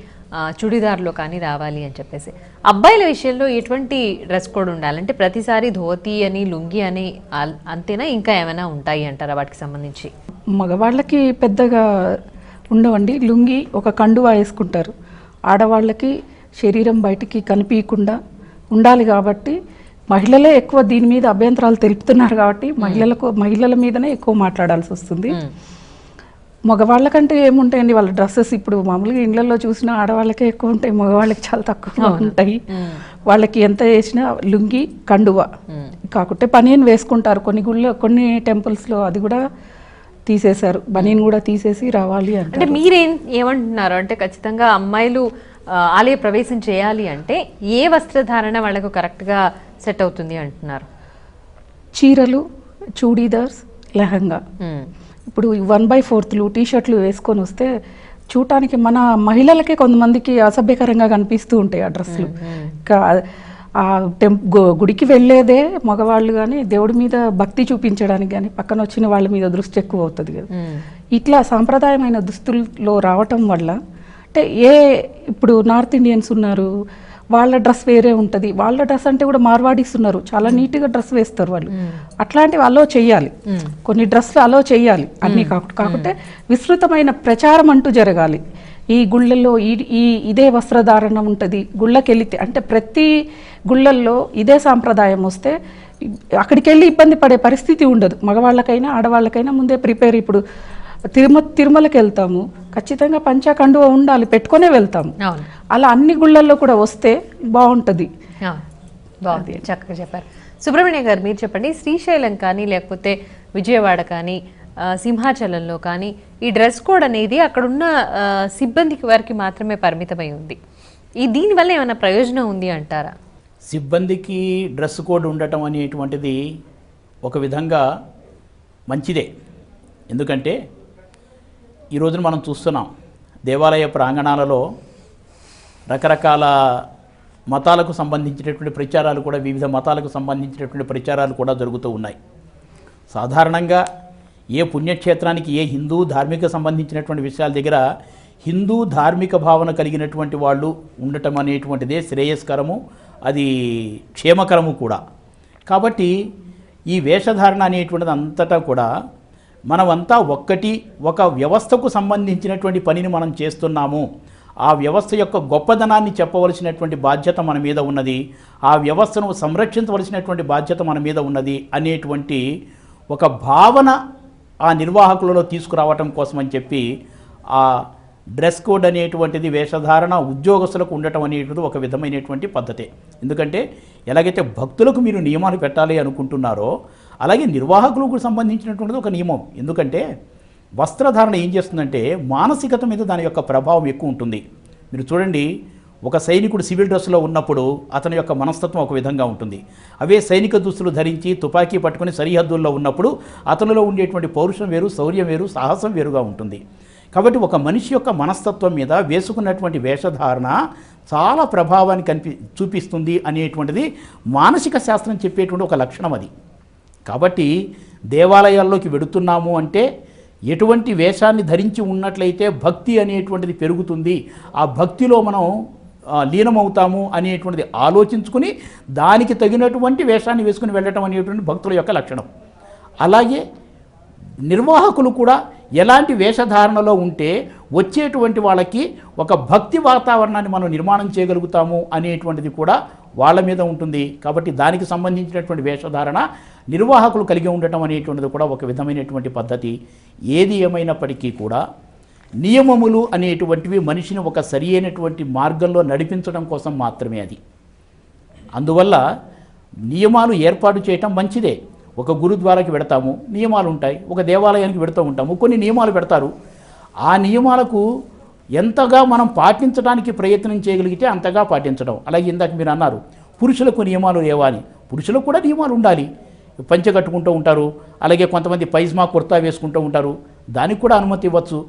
చుడిదార్లో కానీ రావాలి అని చెప్పేసి, అబ్బాయిల విషయంలో ఎటువంటి డ్రెస్ కోడ్ ఉండాలంటే ప్రతిసారి ధోతి అని లుంగి అని అంతేనా, ఇంకా ఏమైనా ఉంటాయి అంటారా వాటికి సంబంధించి? మగవాళ్ళకి పెద్దగా ఉండవండి. లుంగి ఒక కండువా వేసుకుంటారు. ఆడవాళ్ళకి శరీరం బయటికి కనిపించకుండా ఉండాలి కాబట్టి మహిళలే ఎక్కువ దీని మీద అభ్యంతరాలు తెలుపుతున్నారు కాబట్టి మహిళల మీదనే ఎక్కువ మాట్లాడాల్సి వస్తుంది. మగవాళ్ళకంటే ఏముంటాయండి వాళ్ళ డ్రెస్సెస్. ఇప్పుడు మామూలుగా ఇళ్లలో చూసినా ఆడవాళ్ళకే ఎక్కువ ఉంటాయి, మగవాళ్ళకి చాలా తక్కువ ఉంటాయి. వాళ్ళకి ఎంత చేసినా లుంగి కండువా కాకుంటే బనీన్ వేసుకుంటారు. కొన్ని టెంపుల్స్లో అది కూడా తీసేశారు, బనీన్ కూడా తీసేసి రావాలి అంటే ఏమంటున్నారు అంటే ఖచ్చితంగా అమ్మాయిలు ఆలయ ప్రవేశం చేయాలి అంటే ఏ వస్త్రధారణ వాళ్ళకు కరెక్ట్గా సెట్ అవుతుంది అంటున్నారు? చీరలు, చూడీదార్స్, లెహంగా. ఇప్పుడు 1/4 టీషర్ట్లు వేసుకొని వస్తే చూడటానికి మన మహిళలకే కొంతమందికి అసభ్యకరంగా కనిపిస్తూ ఉంటాయి ఆ డ్రెస్సులు. ఆ గుడికి వెళ్ళేదే మగవాళ్ళు కానీ దేవుడి మీద భక్తి చూపించడానికి కానీ పక్కన వచ్చిన వాళ్ళ మీద దృష్టి ఎక్కువ అవుతుంది కదా. ఇట్లా సాంప్రదాయమైన దుస్తుల్లో రావటం వల్ల అంటే ఇప్పుడు నార్త్ ఇండియన్స్ ఉన్నారు, వాళ్ళ డ్రెస్ వేరే ఉంటుంది. వాళ్ళ డ్రెస్ అంటే కూడా మార్వాడీస్ ఉన్నారు, చాలా నీట్గా డ్రెస్ వేస్తారు వాళ్ళు. అట్లాంటివి అలో చెయ్యాలి, కొన్ని డ్రెస్సులు అలో చెయ్యాలి అన్నీ కాకుంటే విస్తృతమైన ప్రచారం అంటూ జరగాలి. ఈ గుళ్ళల్లో ఇదే వస్త్రధారణ ఉంటుంది. గుళ్ళకి వెళితే అంటే ప్రతి గుళ్ళల్లో ఇదే సాంప్రదాయం వస్తే అక్కడికి వెళ్ళి ఇబ్బంది పడే పరిస్థితి ఉండదు. మగవాళ్ళకైనా ఆడవాళ్ళకైనా ముందే ప్రిపేర్. ఇప్పుడు తిరుమలకి వెళ్తాము, ఖచ్చితంగా పంచాకండువ ఉండాలి, పెట్టుకునే వెళ్తాము. అలా అన్ని గుళ్ళల్లో కూడా వస్తే బాగుంటుంది. బాగుంది, చక్కగా చెప్పారు. సుబ్రహ్మణ్య గారు మీరు చెప్పండి, శ్రీశైలం కానీ లేకపోతే విజయవాడ కానీ సింహాచలంలో కానీ ఈ డ్రెస్ కోడ్ అనేది అక్కడున్న సిబ్బందికి వారికి మాత్రమే పరిమితమై ఉంది. దీనివల్ల ఏమైనా ప్రయోజనం ఉంది అంటారా? సిబ్బందికి డ్రెస్ కోడ్ ఉండటం అనేటువంటిది ఒక విధంగా మంచిదే. ఎందుకంటే ఈ రోజున మనం చూస్తున్నాం దేవాలయ ప్రాంగణాలలో రకరకాల మతాలకు సంబంధించినటువంటి ప్రచారాలు కూడా, వివిధ మతాలకు సంబంధించినటువంటి ప్రచారాలు కూడా జరుగుతూ ఉన్నాయి. సాధారణంగా ఏ పుణ్యక్షేత్రానికి, ఏ హిందూ ధార్మిక సంబంధించినటువంటి విషయాల దగ్గర హిందూ ధార్మిక భావన కలిగినటువంటి వాళ్ళు ఉండటం అనేటువంటిదే శ్రేయస్కరము, అది క్షేమకరము కూడా. కాబట్టి ఈ వేషధారణ అనేటువంటిది అంతటా కూడా మనమంతా ఒక వ్యవస్థకు సంబంధించినటువంటి పనిని మనం చేస్తున్నాము, ఆ వ్యవస్థ యొక్క గొప్పదనాన్ని చెప్పవలసినటువంటి బాధ్యత మన మీద ఉన్నది, ఆ వ్యవస్థను సంరక్షించవలసినటువంటి బాధ్యత మన మీద ఉన్నది అనేటువంటి ఒక భావన ఆ నిర్వాహకులలో తీసుకురావటం కోసం అని చెప్పి ఆ డ్రెస్ కోడ్ అనేటువంటిది, వేషధారణ ఉద్యోగస్తులకు ఉండటం అనేటువంటిది ఒక విధమైనటువంటి పద్ధతే. ఎందుకంటే ఎలాగైతే భక్తులకు మీరు నియమాలు పెట్టాలి అనుకుంటున్నారో అలాగే నిర్వాహకులకు సంబంధించినటువంటిది ఒక నియమం. ఎందుకంటే వస్త్రధారణ ఏం చేస్తుందంటే మానసికత మీద దాని యొక్క ప్రభావం ఎక్కువ ఉంటుంది. మీరు చూడండి, ఒక సైనికుడు సివిల్ డ్రెస్లో ఉన్నప్పుడు అతని యొక్క మనస్తత్వం ఒక విధంగా ఉంటుంది. అవే సైనిక దుస్తులు ధరించి తుపాకీ పట్టుకుని సరిహద్దుల్లో ఉన్నప్పుడు అతనిలో ఉండేటువంటి పౌరుషం వేరు, శౌర్యం వేరు, సాహసం వేరుగా ఉంటుంది. కాబట్టి ఒక మనిషి యొక్క మనస్తత్వం మీద వేసుకున్నటువంటి వేషధారణ చాలా ప్రభావాన్ని చూపిస్తుంది అనేటువంటిది మానసిక శాస్త్రం చెప్పేటువంటి ఒక లక్షణం అది. కాబట్టి దేవాలయాల్లోకి వెడుతున్నాము అంటే ఎటువంటి వేషాన్ని ధరించి ఉన్నట్లయితే భక్తి అనేటువంటిది పెరుగుతుంది, ఆ భక్తిలో మనం లీనమవుతాము అనేటువంటిది ఆలోచించుకుని దానికి తగినటువంటి వేషాన్ని వేసుకుని వెళ్ళటం అనేటువంటి భక్తుల యొక్క లక్షణం. అలాగే నిర్వాహకులు కూడా ఎలాంటి వేషధారణలో ఉంటే వచ్చేటువంటి వాళ్ళకి ఒక భక్తి వాతావరణాన్ని మనం నిర్మాణం చేయగలుగుతాము అనేటువంటిది కూడా వాళ్ళ మీద ఉంటుంది. కాబట్టి దానికి సంబంధించినటువంటి వేషధారణ నిర్వాహకులు కలిగి ఉండటం అనేటువంటిది కూడా ఒక విధమైనటువంటి పద్ధతి. ఏది ఏమైనప్పటికీ కూడా నియమములు అనేటువంటివి మనిషిని ఒక సరి అయినటువంటి మార్గంలో నడిపించడం కోసం మాత్రమే అది. అందువల్ల నియమాలు ఏర్పాటు చేయటం మంచిదే. ఒక గురుద్వారాకి వెడతాము, నియమాలు ఉంటాయి. ఒక దేవాలయానికి వెడుతూ ఉంటాము, కొన్ని నియమాలు పెడతారు. ఆ నియమాలకు ఎంతగా మనం పాటించడానికి ప్రయత్నం చేయగలిగితే అంతగా పాటించడం. అలాగే ఇందాక మీరు అన్నారు పురుషులకు నియమాలు లేవా అని. పురుషులకు కూడా నియమాలు ఉండాలి. పంచె కట్టుకుంటూ ఉంటారు, అలాగే కొంతమంది పైజ్మా కుర్తా వేసుకుంటూ ఉంటారు, దానికి కూడా అనుమతి ఇవ్వచ్చు.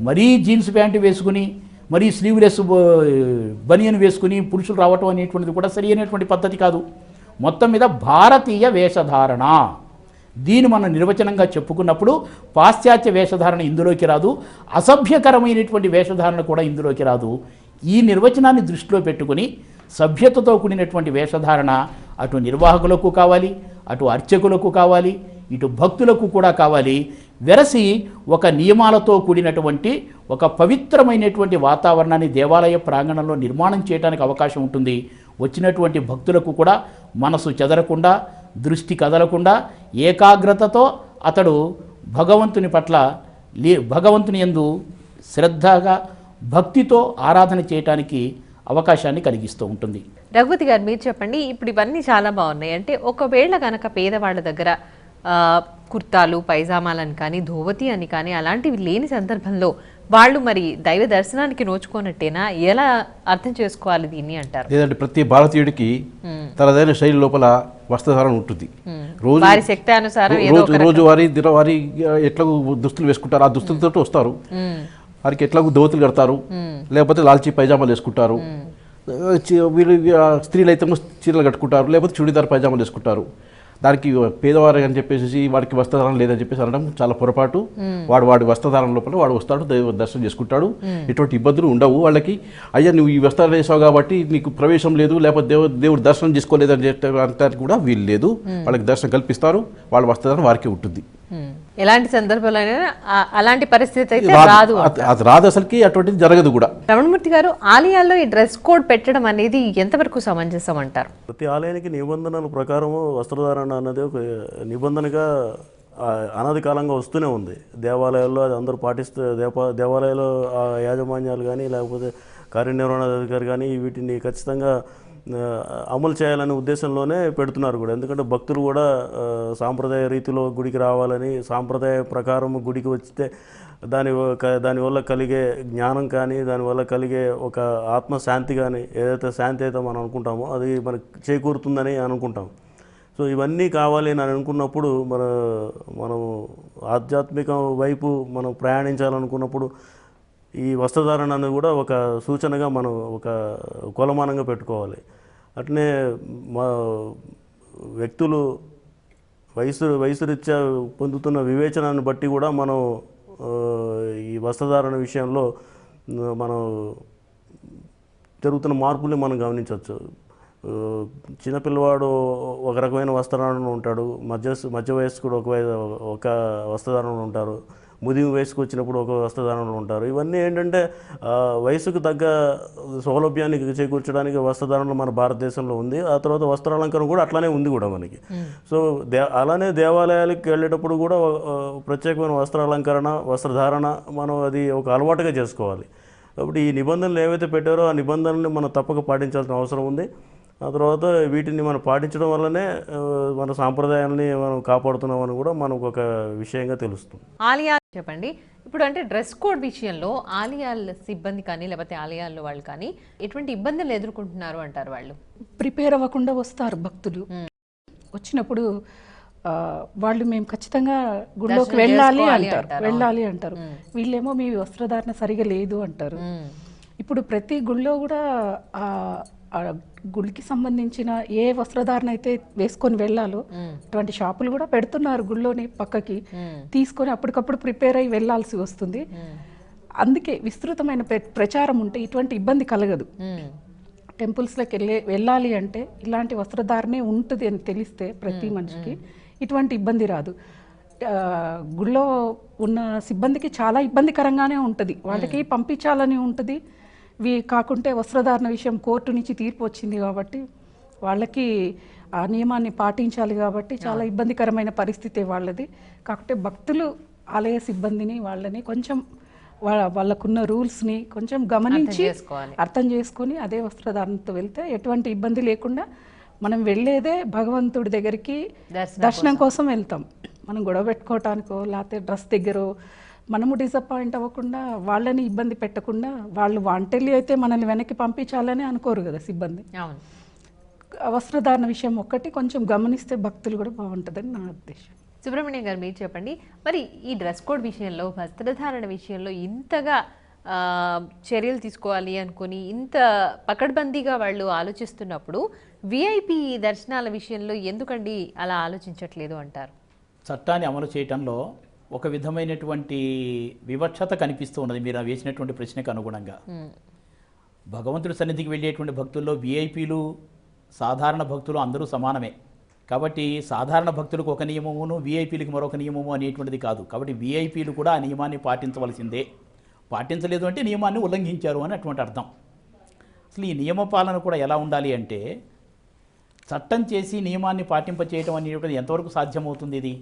మరీ జీన్స్ ప్యాంటు వేసుకుని, మరీ స్లీవ్లెస్ బనియన్ వేసుకుని పురుషులు రావటం అనేటువంటిది కూడా సరి అయినటువంటి పద్ధతి కాదు. మొత్తం మీద భారతీయ వేషధారణ, దీన్ని మనం నిర్వచనంగా చెప్పుకున్నప్పుడు పాశ్చాత్య వేషధారణ ఇందులోకి రాదు, అసభ్యకరమైనటువంటి వేషధారణ కూడా ఇందులోకి రాదు. ఈ నిర్వచనాన్ని దృష్టిలో పెట్టుకుని సభ్యతతో కూడినటువంటి వేషధారణ అటు నిర్వాహకులకు కావాలి, అటు అర్చకులకు కావాలి, ఇటు భక్తులకు కూడా కావాలి. వెరసి ఒక నియమాలతో కూడినటువంటి ఒక పవిత్రమైనటువంటి వాతావరణాన్ని దేవాలయ ప్రాంగణంలో నిర్మాణం చేయడానికి అవకాశం ఉంటుంది. వచ్చినటువంటి భక్తులకు కూడా మనసు చెదరకుండా, దృష్టి కదలకుండా, ఏకాగ్రతతో అతడు భగవంతుని పట్ల భగవంతుని యందు శ్రద్ధగా భక్తితో ఆరాధన చేయటానికి అవకాశాన్ని కలిగిస్తూ ఉంటుంది. రఘుపతి గారు, మీరు చెప్పండి, ఇప్పుడు ఇవన్నీ చాలా బాగున్నాయి. అంటే ఒకవేళ కనుక పేదవాళ్ళ దగ్గర కుర్తాలు, పైజామాలని కానీ, ధోవతి అని కానీ అలాంటివి లేని సందర్భంలో వాళ్ళు మరి దైవ దర్శనానికి నోచుకోనట్టేనా? ఎలా అర్థం చేసుకోవాలి దీన్ని అంటారు? లేదంటే ప్రతి భారతీయుడికి తనదైన శైలి లోపల వస్త్రధారణ ఉంటుంది. వారి శక్తి అనుసారం రోజువారీ దినవారీ ఎట్లా దుస్తులు వేసుకుంటారు, ఆ దుస్తులతో వస్తారు. వారికి ఎట్లాగూ దోతులు కడతారు, లేకపోతే లాల్చీ పైజామాలు వేసుకుంటారు. వీళ్ళు స్త్రీలు అయితే చీరలు కట్టుకుంటారు, లేకపోతే చుడిదార్ పైజామాలు వేసుకుంటారు. దానికి పేదవారు అని చెప్పేసి వాడికి వస్త్రధారణ లేదని చెప్పేసి అనడం చాలా పొరపాటు. వాడి వస్త్రధారణ లోపల వాడు వస్తాడు, దైవ దర్శనం చేసుకుంటాడు, ఎటువంటి ఇబ్బందులు ఉండవు వాళ్ళకి. అయ్యా నువ్వు ఈ వస్త్రాలు వేసావు కాబట్టి నీకు ప్రవేశం లేదు, లేకపోతే దేవుడు దర్శనం చేసుకోలేదని చెప్పడానికి కూడా వీలు లేదు. వాళ్ళకి దర్శనం కల్పిస్తారు, వాళ్ళ వస్త్రధారణ వారికి ఉంటుంది. ఎలాంటి సందర్భంలో అలాంటి పరిస్థితి అయితే రాదు, అది రాదు, అసలుకి అటువంటిది జరగదు కూడా. రమణమూర్తి గారు, ఆలయాల్లో ఈ డ్రెస్ కోడ్ పెట్టడం అనేది ఎంతవరకు సమంజసం అంటారు? ప్రతి ఆలయానికి నిబంధనల ప్రకారము వస్త్రధారణ అనేది ఒక నిబంధనగా అనాది కాలంగా వస్తూనే ఉంది. దేవాలయాల్లో అది అందరూ పాటిస్తూ దేవాలయాల్లో యాజమాన్యాలు కానీ లేకపోతే కార్యనిర్వహణాధికారి కానీ వీటిని ఖచ్చితంగా అమలు చేయాలనే ఉద్దేశంలోనే పెడుతున్నారు కూడా. ఎందుకంటే భక్తులు కూడా సాంప్రదాయ రీతిలో గుడికి రావాలని, సాంప్రదాయ ప్రకారం గుడికి వస్తే దానివల్ల కలిగే జ్ఞానం కానీ, దానివల్ల కలిగే ఒక ఆత్మశాంతి కానీ, ఏదైతే శాంతి అయితే మనం అనుకుంటామో అది మనకు చేకూరుతుందని అనుకుంటాం. సో ఇవన్నీ కావాలి అని అనుకున్నప్పుడు మనం ఆధ్యాత్మిక వైపు మనం ప్రయాణించాలనుకున్నప్పుడు ఈ వస్త్రధారణ అనేది కూడా ఒక సూచనగా మనం ఒక కొలమానంగా పెట్టుకోవాలి. అట్నే మా వ్యక్తులు వయసు రీత్యా పొందుతున్న వివేచనాన్ని బట్టి కూడా మనం ఈ వస్త్రధారణ విషయంలో మనం జరుగుతున్న మార్పుల్ని మనం గమనించవచ్చు. చిన్నపిల్లవాడు ఒక రకమైన వస్త్రధారణలో ఉంటాడు, మధ్య వయస్కుడు ఒక వస్త్రధారణలో ఉంటారు, ముదిమి వయసుకు వచ్చినప్పుడు ఒక వస్త్రధారణలో ఉంటారు. ఇవన్నీ ఏంటంటే వయసుకు తగ్గ సౌలభ్యాన్ని చేకూర్చడానికి వస్త్రధారణ మన భారతదేశంలో ఉంది. ఆ తర్వాత వస్త్రాలంకరణ కూడా అట్లానే ఉంది కూడా మనకి. సో అలానే దేవాలయాలకు వెళ్ళేటప్పుడు కూడా ప్రత్యేకమైన వస్త్రాలంకరణ, వస్త్రధారణ మనం అది ఒక అలవాటుగా చేసుకోవాలి. కాబట్టి ఈ నిబంధనలు ఏవైతే పెట్టారో ఆ నిబంధనల్ని మనం తప్పక పాటించాల్సిన అవసరం ఉంది. ఆ తర్వాత వీటిని మనం పాటించడం వల్లనే మన సాంప్రదాయాల్ని మనం కాపాడుతున్నామని కూడా మనకు ఒక విషయంగా తెలుస్తుంది. ఆలయాలు చెప్పండి, ఇప్పుడు అంటే డ్రెస్ కోడ్ విషయంలో ఆలయాల సిబ్బంది కానీ లేకపోతే ఆలయాల్లో వాళ్ళు కానీ ఎటువంటి ఇబ్బందులు ఎదుర్కొంటున్నారు అంటారు? వాళ్ళు ప్రిపేర్ అవ్వకుండా వస్తారు భక్తులు. వచ్చినప్పుడు వాళ్ళు మేము ఖచ్చితంగా గుళ్ళోకి వెళ్ళాలి అంటారు. వీళ్ళేమో మీ వస్త్రధారణ సరిగా లేదు అంటారు. ఇప్పుడు ప్రతి గుళ్ళో కూడా గుడికి సంబంధించిన ఏ వస్త్రధారణ అయితే వేసుకొని వెళ్ళాలో అటువంటి షాపులు కూడా పెడుతున్నారు గుళ్ళోని పక్కకి తీసుకొని అప్పటికప్పుడు ప్రిపేర్ అయ్యి వెళ్ళాల్సి వస్తుంది. అందుకే విస్తృతమైన ప్రచారం ఉంటే ఇటువంటి ఇబ్బంది కలగదు. టెంపుల్స్లోకి వెళ్ళాలి అంటే ఇలాంటి వస్త్రధారణే ఉంటుంది అని తెలిస్తే ప్రతి మనిషికి ఇటువంటి ఇబ్బంది రాదు. గుళ్ళో ఉన్న సిబ్బందికి చాలా ఇబ్బందికరంగానే ఉంటుంది, వాళ్ళకి పంపించాలని ఉంటుంది. కాకుంటే వస్త్రధారణ విషయం కోర్టు నుంచి తీర్పు వచ్చింది కాబట్టి వాళ్ళకి ఆ నియమాన్ని పాటించాలి కాబట్టి చాలా ఇబ్బందికరమైన పరిస్థితి వాళ్ళది. కాకుంటే భక్తులు ఆలయ సిబ్బందిని వాళ్ళని కొంచెం వాళ్ళకున్న రూల్స్ని కొంచెం గమనించి అర్థం చేసుకొని అదే వస్త్రధారణతో వెళ్తే ఎటువంటి ఇబ్బంది లేకుండా మనం వెళ్ళేదే భగవంతుడి దగ్గరికి దర్శనం కోసం వెళ్తాం. మనం గొడవ పెట్టుకోవటానికో లేకపోతే డ్రెస్ దగ్గర మనము డిసప్పాయింట్ అవ్వకుండా వాళ్ళని ఇబ్బంది పెట్టకుండా, వాళ్ళు వాంటెల్లి అయితే మనల్ని వెనక్కి పంపించాలని అనుకోరు కదా సిబ్బంది. వస్త్రధారణ విషయం ఒక్కటి కొంచెం గమనిస్తే భక్తులు కూడా బాగుంటుందని నా ఉద్దేశం. సుబ్రహ్మణ్యం గారు మీరు చెప్పండి, మరి ఈ డ్రెస్ కోడ్ విషయంలో వస్త్రధారణ విషయంలో ఇంతగా చర్యలు తీసుకోవాలి అనుకుని ఇంత పకడ్బందీగా వాళ్ళు ఆలోచిస్తున్నప్పుడు విఐపి దర్శనాల విషయంలో ఎందుకండి అలా ఆలోచించట్లేదు అంటారు? చట్టాన్ని అమలు చేయటంలో ఒక విధమైనటువంటి వివక్షత కనిపిస్తూ ఉన్నది మీరు వేసినటువంటి ప్రశ్నకు అనుగుణంగా. భగవంతుడి సన్నిధికి వెళ్ళేటువంటి భక్తుల్లో విఐపీలు సాధారణ భక్తులు అందరూ సమానమే. కాబట్టి సాధారణ భక్తులకు ఒక నియమమును విఐపీలకు మరొక నియమము అనేటువంటిది కాదు. కాబట్టి విఐపీలు కూడా ఆ నియమాన్ని పాటించవలసిందే. పాటించలేదు అంటే నియమాన్ని ఉల్లంఘించారు అని అటువంటి అర్థం. అసలు ఈ నియమ పాలన కూడా ఎలా ఉండాలి అంటే చట్టం చేసి నియమాన్ని పాటింపచేయటం అనేటువంటిది ఎంతవరకు సాధ్యమవుతుంది? ఇది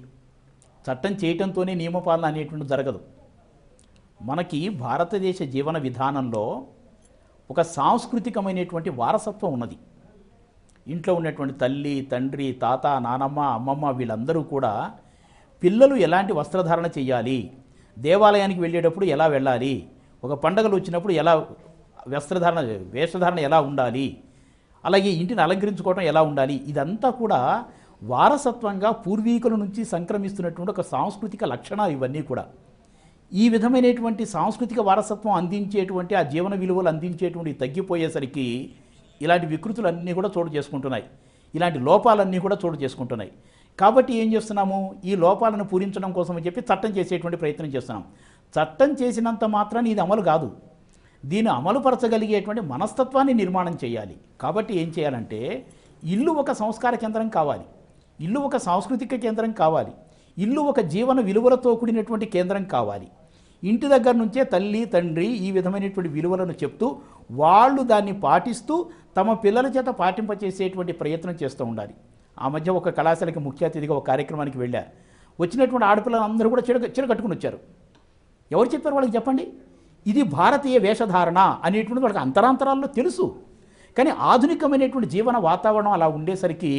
చట్టం చేయటంతోనే నియమపాలన అనేటువంటి జరగదు. మనకి భారతదేశ జీవన విధానంలో ఒక సాంస్కృతికమైనటువంటి వారసత్వం ఉన్నది. ఇంట్లో ఉన్నటువంటి తల్లి, తండ్రి, తాత, నానమ్మ, అమ్మమ్మ వీళ్ళందరూ కూడా పిల్లలు ఎలాంటి వస్త్రధారణ చేయాలి, దేవాలయానికి వెళ్ళేటప్పుడు ఎలా వెళ్ళాలి, ఒక పండగలు వచ్చినప్పుడు ఎలా వేషధారణ ఎలా ఉండాలి, అలాగే ఇంటిని అలంకరించుకోవడం ఎలా ఉండాలి, ఇదంతా కూడా వారసత్వంగా పూర్వీకుల నుంచి సంక్రమిస్తున్నటువంటి ఒక సాంస్కృతిక లక్షణాలు ఇవన్నీ కూడా. ఈ విధమైనటువంటి సాంస్కృతిక వారసత్వం అందించేటువంటి ఆ జీవన విలువలు అందించేటువంటి తగ్గిపోయేసరికి ఇలాంటి వికృతులన్నీ కూడా చోటు చేసుకుంటున్నాయి, ఇలాంటి లోపాలన్నీ కూడా చోటు చేసుకుంటున్నాయి. కాబట్టి ఏం చేస్తున్నాము, ఈ లోపాలను పూరించడం కోసం అని చెప్పి చట్టం చేసేటువంటి ప్రయత్నం చేస్తున్నాం. చట్టం చేసినంత మాత్రాన్ని ఇది అమలు కాదు, దీన్ని అమలుపరచగలిగేటువంటి మనస్తత్వాన్ని నిర్మాణం చేయాలి. కాబట్టి ఏం చేయాలంటే ఇల్లు ఒక సంస్కార కేంద్రం కావాలి, ఇల్లు ఒక సాంస్కృతిక కేంద్రం కావాలి, ఇల్లు ఒక జీవన విలువలతో కూడినటువంటి కేంద్రం కావాలి. ఇంటి దగ్గర నుంచే తల్లి, తండ్రి ఈ విధమైనటువంటి విలువలను చెప్తూ వాళ్ళు దాన్ని పాటిస్తూ తమ పిల్లల చేత పాటింపచేసేటువంటి ప్రయత్నం చేస్తూ ఉండాలి. ఆ మధ్య ఒక కళాశాలకి ముఖ్య అతిథిగా ఒక కార్యక్రమానికి వెళ్ళారు. వచ్చినటువంటి ఆడపిల్లలందరూ కూడా చీర కట్టుకుని వచ్చారు. ఎవరు చెప్పారు వాళ్ళకి చెప్పండి? ఇది భారతీయ వేషధారణ అనేటువంటి వాళ్ళకి అంతరాంతరాల్లో తెలుసు. కానీ ఆధునికమైనటువంటి జీవన వాతావరణం అలా ఉండేసరికి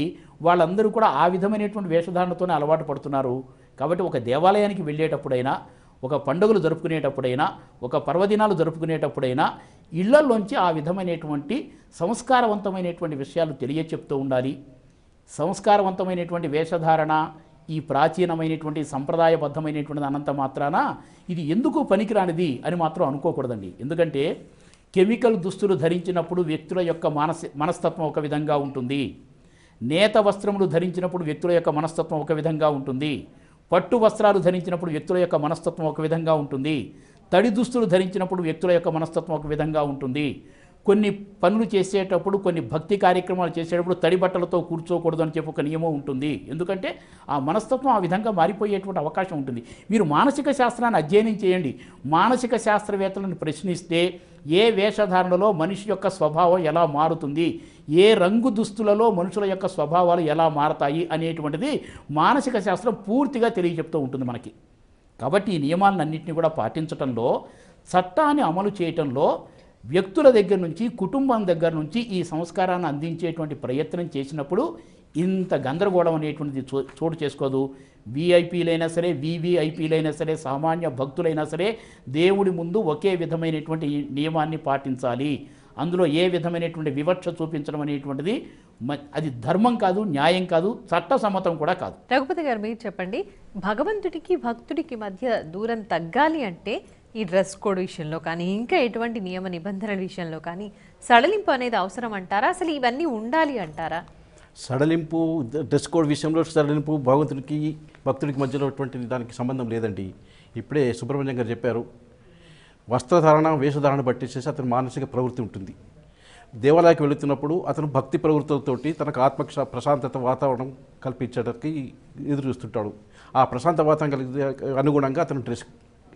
వాళ్ళందరూ కూడా ఆ విధమైనటువంటి వేషధారణతోనే అలవాటు పడుతున్నారు. కాబట్టి ఒక దేవాలయానికి వెళ్ళేటప్పుడైనా, ఒక పండుగలు జరుపుకునేటప్పుడైనా, ఒక పర్వదినాలు జరుపుకునేటప్పుడైనా ఇళ్లల్లోంచి ఆ విధమైనటువంటి సంస్కారవంతమైనటువంటి విషయాలు తెలియచెప్తూ ఉండాలి. సంస్కారవంతమైనటువంటి వేషధారణ ఈ ప్రాచీనమైనటువంటి సంప్రదాయబద్ధమైనటువంటిది అనంత మాత్రాన ఇది ఎందుకు పనికిరానిది అని మాత్రం అనుకోకూడదండి. ఎందుకంటే కెమికల్ దుస్తులు ధరించినప్పుడు వ్యక్తుల యొక్క మనస్తత్వం ఒక విధంగా ఉంటుంది. నేత వస్త్రములు ధరించినప్పుడు వ్యక్తుల యొక్క మనస్తత్వం ఒక విధంగా ఉంటుంది. పట్టు వస్త్రాలు ధరించినప్పుడు వ్యక్తుల యొక్క మనస్తత్వం ఒక విధంగా ఉంటుంది. తడి దుస్తులు ధరించినప్పుడు వ్యక్తుల యొక్క మనస్తత్వం ఒక విధంగా ఉంటుంది. కొన్ని పనులు చేసేటప్పుడు, కొన్ని భక్తి కార్యక్రమాలు చేసేటప్పుడు తడి బట్టలతో కూర్చోకూడదు అని చెప్పి ఒక నియమం ఉంటుంది. ఎందుకంటే ఆ మనస్తత్వం ఆ విధంగా మారిపోయేటువంటి అవకాశం ఉంటుంది. మీరు మానసిక శాస్త్రాన్ని అధ్యయనం చేయండి. మానసిక శాస్త్రవేత్తలను ప్రశ్నిస్తే ఏ వేషధారణలో మనిషి యొక్క స్వభావం ఎలా మారుతుంది, ఏ రంగు దుస్తులలో మనుషుల యొక్క స్వభావాలు ఎలా మారతాయి అనేటువంటిది మానసిక శాస్త్రం పూర్తిగా తెలియజెప్తూ ఉంటుంది మనకి. కాబట్టి ఈ నియమాలన్నింటినీ కూడా పాటించటంలో, చట్టాన్ని అమలు చేయటంలో వ్యక్తుల దగ్గర నుంచి, కుటుంబం దగ్గర నుంచి ఈ సంస్కారాన్ని అందించేటువంటి ప్రయత్నం చేసినప్పుడు ఇంత గందరగోళం అనేటువంటిది చోటు చేసుకోదు. విఐపీలైనా సరే, వివిఐపీలైనా సరే, సామాన్య భక్తులైనా సరే దేవుడి ముందు ఒకే విధమైనటువంటి నియమాన్ని పాటించాలి. అందులో ఏ విధమైనటువంటి వివక్ష చూపించడం అనేటువంటిది అది ధర్మం కాదు, న్యాయం కాదు, చట్టసమ్మతం కూడా కాదు. రఘుపతి గారు మీరు చెప్పండి, భగవంతుడికి భక్తుడికి మధ్య దూరం తగ్గాలి అంటే ఈ డ్రెస్ కోడ్ విషయంలో కానీ, ఇంకా ఎటువంటి నియమ నిబంధనల విషయంలో కానీ సడలింపు అనేది అవసరం అంటారా? అసలు ఇవన్నీ ఉండాలి అంటారా? సడలింపు, డ్రెస్ కోడ్ విషయంలో సడలింపు భగవంతుడికి భక్తుడికి మధ్యలో దానికి సంబంధం లేదండి. ఇప్పుడే సుబ్రహ్మణ్యం గారు చెప్పారు, వస్త్రధారణ వేషధారణ బట్టిచేసి అతని మానసిక ప్రవృత్తి ఉంటుంది. దేవాలయానికి వెళుతున్నప్పుడు అతను భక్తి ప్రవృత్తులతోటి తనకు ప్రశాంతత వాతావరణం కల్పించడానికి ఎదురు చూస్తుంటాడు. ఆ ప్రశాంత వాతావరణం అనుగుణంగా అతను డ్రెస్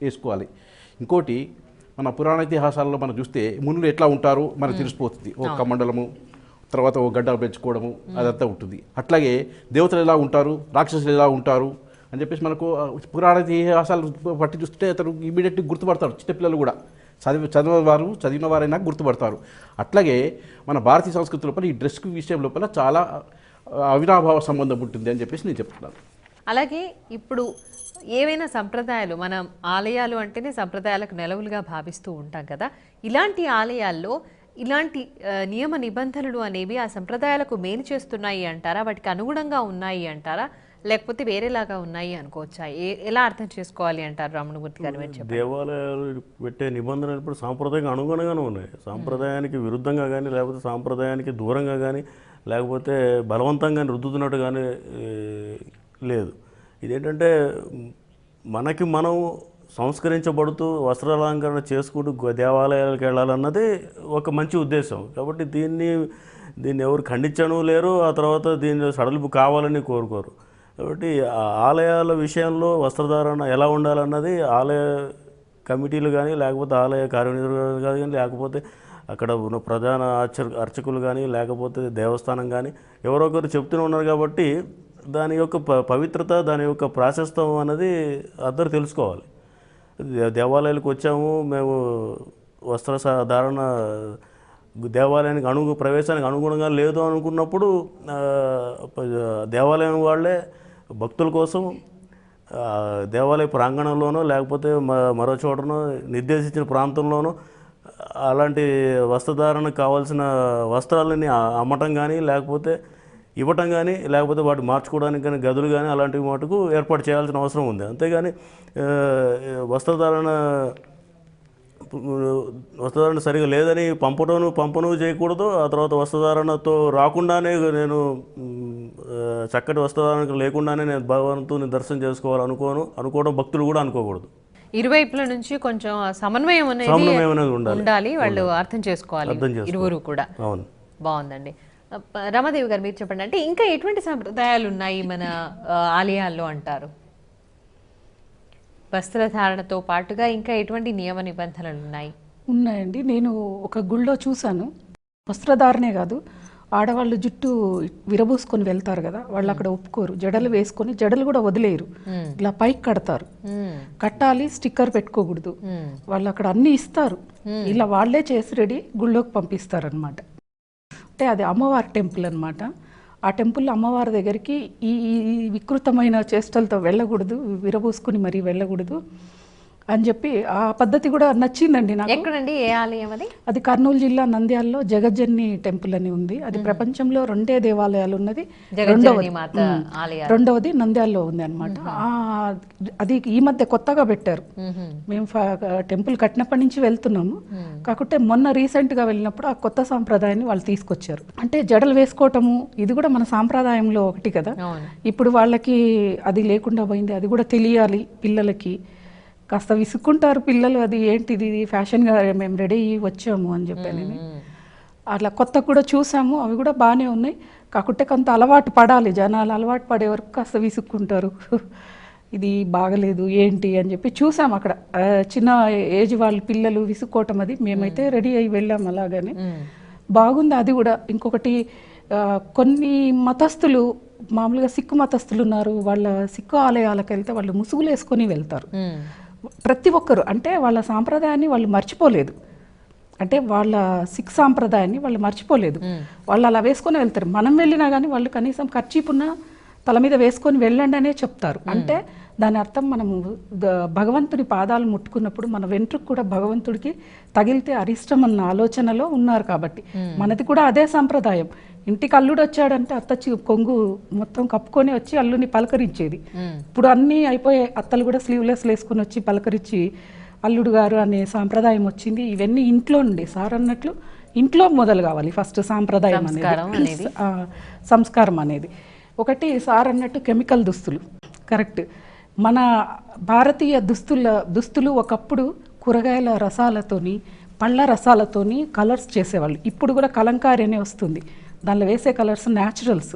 వేసుకోవాలి. ఇంకోటి, మన పురాణ ఇతిహాసాల్లో మనం చూస్తే మునులు ఎట్లా ఉంటారో మనకు తెలిసిపోతుంది. ఒక కమండలము, తర్వాత ఒక గడ్డలు పెంచుకోవడము, అదంతా ఉంటుంది. అట్లాగే దేవతలు ఎలా ఉంటారు, రాక్షసులు ఎలా ఉంటారు అని చెప్పేసి మనకు పురాణ ఇతిహాసాలు పట్టి చూస్తుంటే అతను ఇమీడియట్గా గుర్తుపడతారు. చిన్నపిల్లలు కూడా చదివిన వారైనా గుర్తుపడతారు. అట్లాగే మన భారతీయ సంస్కృతి లోపల ఈ డ్రెస్ విషయం లోపల చాలా అవినాభావ సంబంధం ఉంటుంది అని చెప్పేసి నేను చెప్తున్నాను. అలాగే ఇప్పుడు ఏవైనా సంప్రదాయాలు, మనం ఆలయాలు అంటేనే సంప్రదాయాలకు నెలవులుగా భావిస్తూ ఉంటాం కదా, ఇలాంటి ఆలయాల్లో ఇలాంటి నియమ నిబంధనలు అనేవి ఆ సంప్రదాయాలకు మేలు చేస్తున్నాయి అంటారా? వాటికి అనుగుణంగా ఉన్నాయి అంటారా? లేకపోతే వేరేలాగా ఉన్నాయి అనుకోవచ్చా? ఎలా అర్థం చేసుకోవాలి అంటారు రమణమూర్తి గారు? దేవాలయాలు పెట్టే నిబంధనలు ఇప్పుడు సాంప్రదాయానికి అనుగుణంగానే ఉన్నాయి. సాంప్రదాయానికి విరుద్ధంగా కానీ, లేకపోతే సాంప్రదాయానికి దూరంగా కానీ, లేకపోతే బలవంతంగా రుద్దుతున్నట్టు కానీ లేదు. ఇదేంటంటే మనకి మనం సంస్కరించబడుతూ వస్త్రాలంకరణ చేసుకుంటూ దేవాలయాలకు వెళ్ళాలన్నది ఒక మంచి ఉద్దేశం. కాబట్టి దీన్ని ఎవరు ఖండించను లేరు, ఆ తర్వాత దీన్ని సడలింపు కావాలని కోరుకోరు. కాబట్టి ఆలయాల విషయంలో వస్త్రధారణ ఎలా ఉండాలన్నది ఆలయ కమిటీలు కానీ, లేకపోతే ఆలయ కార్యనిర్వహణ కానీ, లేకపోతే అక్కడ ఉన్న ప్రధాన అర్చకులు కానీ, లేకపోతే దేవస్థానం కానీ ఎవరో ఒకరు చెప్తూనే ఉన్నారు. కాబట్టి దాని యొక్క పవిత్రత, దాని యొక్క ప్రాశస్తం అన్నది అందరూ తెలుసుకోవాలి. దేవాలయాలకు వచ్చాము మేము, వస్త్ర ధారణ దేవాలయానికి ప్రవేశానికి అనుగుణంగా లేదు అనుకున్నప్పుడు దేవాలయం వాళ్ళే భక్తుల కోసం దేవాలయ ప్రాంగణంలోనో లేకపోతే మరో చోటనో నిర్దేశించిన ప్రాంతంలోనో అలాంటి వస్త్రధారణకు కావాల్సిన వస్త్రాలని అమ్మటం కానీ, లేకపోతే ఇవ్వటం కానీ, లేకపోతే వాటి మార్చుకోవడానికి కానీ గదులు కానీ అలాంటివి మటుకు ఏర్పాటు చేయాల్సిన అవసరం ఉంది. అంతేగాని వస్త్రధారణ సరిగా లేదని పంపను చేయకూడదు. ఆ తర్వాత వస్త్రధారణతో రాకుండానే నేను చక్కటి వస్త్రధారణ లేకుండానే నేను భగవంతుని దర్శనం అనుకోవడం భక్తులు కూడా అనుకోకూడదు. ఇరువైపుల నుంచి కొంచెం సమన్వయం అనేది ఉండాలి, వాళ్ళు అర్థం చేసుకోవాలి ఇరువురు కూడా. అవును, బాగుందండి. రమాదేవి గారు మీరు చెప్పండి, అంటే ఇంకా ఎటువంటి సంప్రదాయాలు ఉన్నాయి మన ఆలయాల్లో అంటారు? వస్త్రధారణతో పాటుగా ఇంకా ఎటువంటి నియమ నిబంధనలు ఉన్నాయండి. నేను ఒక గుళ్ళో చూశాను, వస్త్రధారణే కాదు, ఆడవాళ్ళు జుట్టు విరబూసుకొని వెళ్తారు కదా, వాళ్ళు అక్కడ ఒప్పుకోరు. జడలు వేసుకొని జడలు కూడా వదిలేరు, ఇలా పైకి కడతారు. కట్టాలి, స్టిక్కర్ పెట్టుకోకూడదు. వాళ్ళు అక్కడ అన్ని ఇస్తారు, ఇలా వాళ్ళే చేసి రెడీ గుళ్ళోకి పంపిస్తారు అనమాట. అంటే అది అమ్మవారి టెంపుల్ అనమాట. ఆ టెంపుల్లో అమ్మవారి దగ్గరికి ఈ వికృతమైన చేష్టలతో వెళ్ళకూడదు, విరబూసుకుని మరీ వెళ్ళకూడదు. అని చెప్పి ఆ పద్ధతి కూడా నచ్చిందండి నాకు. ఎక్కడండి, ఏ ఆలయం అది? అది కర్నూలు జిల్లా నంద్యాలలో జగజ్జన్ని టెంపుల్ అని ఉంది. అది ప్రపంచంలో 2 దేవాలయాలు ఉన్నది. జగజ్జనని మాత ఆలయం. రెండవది నంద్యాలలో ఉంది అనమాట. అది ఈ మధ్య కొత్తగా పెట్టారు. మేము టెంపుల్ కట్టినప్పటి నుంచి వెళ్తున్నాము. కాకుంటే మొన్న రీసెంట్గా వెళ్ళినప్పుడు ఆ కొత్త సాంప్రదాయాన్ని వాళ్ళు తీసుకొచ్చారు. అంటే జడలు వేసుకోవటము ఇది కూడా మన సాంప్రదాయంలో ఒకటి కదా. ఇప్పుడు వాళ్ళకి అది లేకుండా పోయింది. అది కూడా తెలియాలి పిల్లలకి. కాస్త విసుక్కుంటారు పిల్లలు, అది ఏంటిది ఫ్యాషన్గా మేము రెడీ అయ్యి వచ్చాము అని చెప్పాను. అట్లా కొత్త కూడా చూసాము, అవి కూడా బాగానే ఉన్నాయి. కాకుంటే కొంత అలవాటు పడాలి, జనాలు అలవాటు పడే వరకు కాస్త విసుక్కుంటారు. ఇది బాగలేదు ఏంటి అని చెప్పి చూసాము అక్కడ. చిన్న ఏజ్ వాళ్ళు పిల్లలు విసుక్కోవటం, అది మేమైతే రెడీ అయ్యి వెళ్ళాము అలాగని. బాగుంది అది కూడా. ఇంకొకటి కొన్ని మతస్థులు, మామూలుగా సిక్కు మతస్థులు ఉన్నారు, వాళ్ళ సిక్కు ఆలయాలకు వెళ్తే వాళ్ళు ముసుగులు వేసుకొని వెళ్తారు. ప్రతి ఒక్కరు అంటే వాళ్ళ సాంప్రదాయాన్ని వాళ్ళు మర్చిపోలేదు. అంటే వాళ్ళ సిక్ సాంప్రదాయాన్ని వాళ్ళు మర్చిపోలేదు. వాళ్ళు అలా వేసుకొని వెళ్తారు. మనం వెళ్ళినా కానీ వాళ్ళు కనీసం ఖర్చీపున్న తల మీద వేసుకొని వెళ్ళండి అనే చెప్తారు. అంటే దాని అర్థం మనము భగవంతుని పాదాలు ముట్టుకున్నప్పుడు మన వెంట్రుకు కూడా భగవంతుడికి తగిలితే అరిష్టం అన్న ఆలోచనలో ఉన్నారు. కాబట్టి మనది కూడా అదే సాంప్రదాయం. ఇంటికి అల్లుడు వచ్చాడంటే అత్త కొంగు మొత్తం కప్పుకొని వచ్చి అల్లుని పలకరించేది. ఇప్పుడు అన్నీ అయిపోయే, అత్తలు కూడా స్లీవ్లెస్ వేసుకొని వచ్చి పలకరించి అల్లుడు గారు అనే సాంప్రదాయం వచ్చింది. ఇవన్నీ ఇంట్లో నుండి సార్ అన్నట్లు ఇంట్లో మొదలు కావాలి ఫస్ట్ సాంప్రదాయం అనేది, సంస్కారం అనేది. ఒకటి సార్ అన్నట్టు కెమికల్ దుస్తులు కరెక్ట్. మన భారతీయ దుస్తులు ఒకప్పుడు కూరగాయల రసాలతోని పళ్ళ రసాలతోని కలర్స్ చేసేవాళ్ళు. ఇప్పుడు కూడా కలంకారీ అనే వస్తుంది, దానిలో వేసే కలర్స్ న్యాచురల్స్,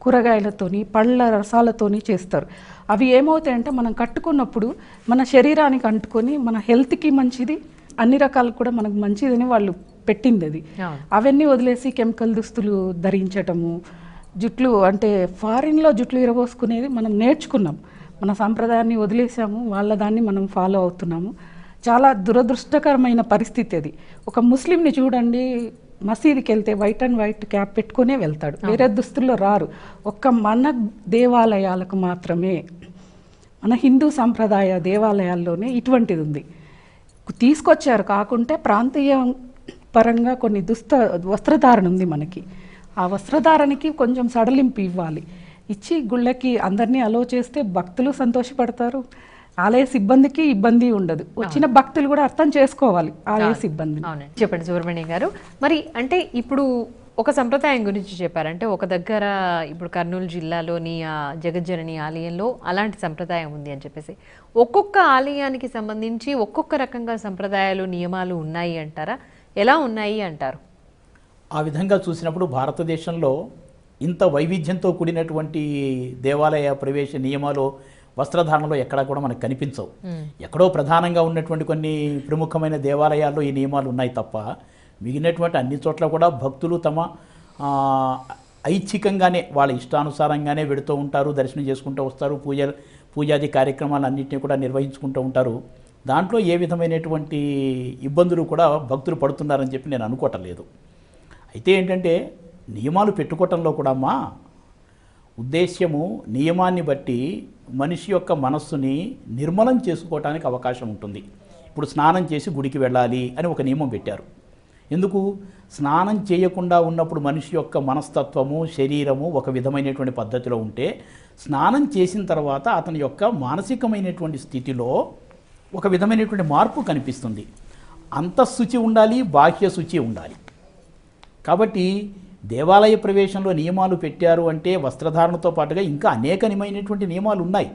కూరగాయలతోని పళ్ళ రసాలతోని చేస్తారు. అవి ఏమవుతాయంటే మనం కట్టుకున్నప్పుడు మన శరీరానికి అంటుకొని మన హెల్త్కి మంచిది, అన్ని రకాలు కూడా మనకు మంచిదని వాళ్ళు పెట్టింది అది. అవన్నీ వదిలేసి కెమికల్ దుస్తులు ధరించటము, జుట్లు అంటే ఫారిన్లో జుట్లు ఇరబోసుకునేది మనం నేర్చుకున్నాం, మన సాంప్రదాయాన్ని వదిలేసాము, వాళ్ళ దాన్ని మనం ఫాలో అవుతున్నాము. చాలా దురదృష్టకరమైన పరిస్థితి అది. ఒక ముస్లింని చూడండి, మసీదుకి వెళ్తే వైట్ అండ్ వైట్ క్యాప్ పెట్టుకునే వెళ్తాడు, వేరే దుస్తుల్లో రారు. ఒక్క మన దేవాలయాలకు మాత్రమే, మన హిందూ సంప్రదాయ దేవాలయాల్లోనే ఇటువంటిది ఉంది. తీసుకొచ్చారు. కాకుంటే ప్రాంతీయ పరంగా కొన్ని వస్త్రధారణ ఉంది మనకి. ఆ వస్త్రధారణకి కొంచెం సడలింపు ఇవ్వాలి. ఇచ్చి గుళ్ళకి అందరినీ అలో చేస్తే భక్తులు సంతోషపడతారు, ఆలయ సిబ్బందికి ఇబ్బంది ఉండదు. వచ్చిన భక్తులు కూడా అర్థం చేసుకోవాలి ఆలయ సిబ్బంది. చెప్పండి సుబ్రహ్మణ్యం గారు. మరి అంటే ఇప్పుడు ఒక సంప్రదాయం గురించి చెప్పారంటే, ఒక దగ్గర ఇప్పుడు కర్నూలు జిల్లాలోని జగజ్జనని ఆలయంలో అలాంటి సంప్రదాయం ఉంది అని చెప్పేసి, ఒక్కొక్క ఆలయానికి సంబంధించి ఒక్కొక్క రకంగా సంప్రదాయాలు నియమాలు ఉన్నాయి అంటారా? ఎలా ఉన్నాయి అంటారు? ఆ విధంగా చూసినప్పుడు భారతదేశంలో ఇంత వైవిధ్యంతో కూడినటువంటి దేవాలయ ప్రవేశ నియమాలు వస్త్రధారణలో ఎక్కడా కూడా మనకు కనిపించవు. ఎక్కడో ప్రధానంగా ఉన్నటువంటి కొన్ని ప్రముఖమైన దేవాలయాల్లో ఈ నియమాలు ఉన్నాయి తప్ప మిగిలినటువంటి అన్ని చోట్ల కూడా భక్తులు తమ ఐచ్ఛికంగానే వాళ్ళ ఇష్టానుసారంగానే వెడుతూ ఉంటారు, దర్శనం చేసుకుంటూ వస్తారు, పూజాది కార్యక్రమాలు అన్నింటినీ కూడా నిర్వహించుకుంటూ ఉంటారు. దాంట్లో ఏ విధమైనటువంటి ఇబ్బందులు కూడా భక్తులు పడుతున్నారని చెప్పి నేను అనుకోవటం లేదు. అయితే ఏంటంటే నియమాలు పెట్టుకోవటంలో కూడా మా ఉద్దేశ్యము నియమాన్ని బట్టి మనిషి యొక్క మనస్సుని నిర్మలం చేసుకోవటానికి అవకాశం ఉంటుంది. ఇప్పుడు స్నానం చేసి గుడికి వెళ్ళాలి అని ఒక నియమం పెట్టారు. ఎందుకు? స్నానం చేయకుండా ఉన్నప్పుడు మనిషి యొక్క మనస్తత్వము, శరీరము ఒక విధమైనటువంటి పద్ధతిలో ఉంటే, స్నానం చేసిన తర్వాత అతని యొక్క మానసికమైనటువంటి స్థితిలో ఒక విధమైనటువంటి మార్పు కనిపిస్తుంది. అంతఃశుచి ఉండాలి, బాహ్య శుచి ఉండాలి. కాబట్టి దేవాలయ ప్రవేశంలో నియమాలు పెట్టారు అంటే వస్త్రధారణతో పాటుగా ఇంకా అనేకమైనటువంటి నియమాలు ఉన్నాయి.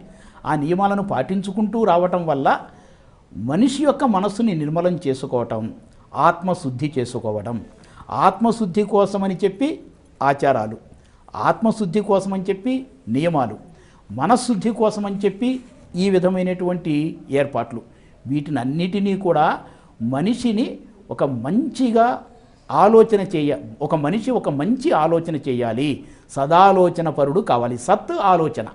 ఆ నియమాలను పాటించుకుంటూ రావటం వల్ల మనిషి యొక్క మనస్సుని నిర్మలం చేసుకోవటం, ఆత్మశుద్ధి చేసుకోవడం, ఆత్మశుద్ధి కోసమని చెప్పి ఆచారాలు, ఆత్మశుద్ధి కోసమని చెప్పి నియమాలు, మనశుద్ధి కోసమని చెప్పి ఈ విధమైనటువంటి ఏర్పాట్లు, వీటినన్నిటినీ కూడా మనిషిని ఒక మంచిగా ఆలోచన ఒక మనిషి ఒక మంచి ఆలోచన చేయాలి, సదాలోచన పరుడు కావాలి, సత్ ఆలోచన,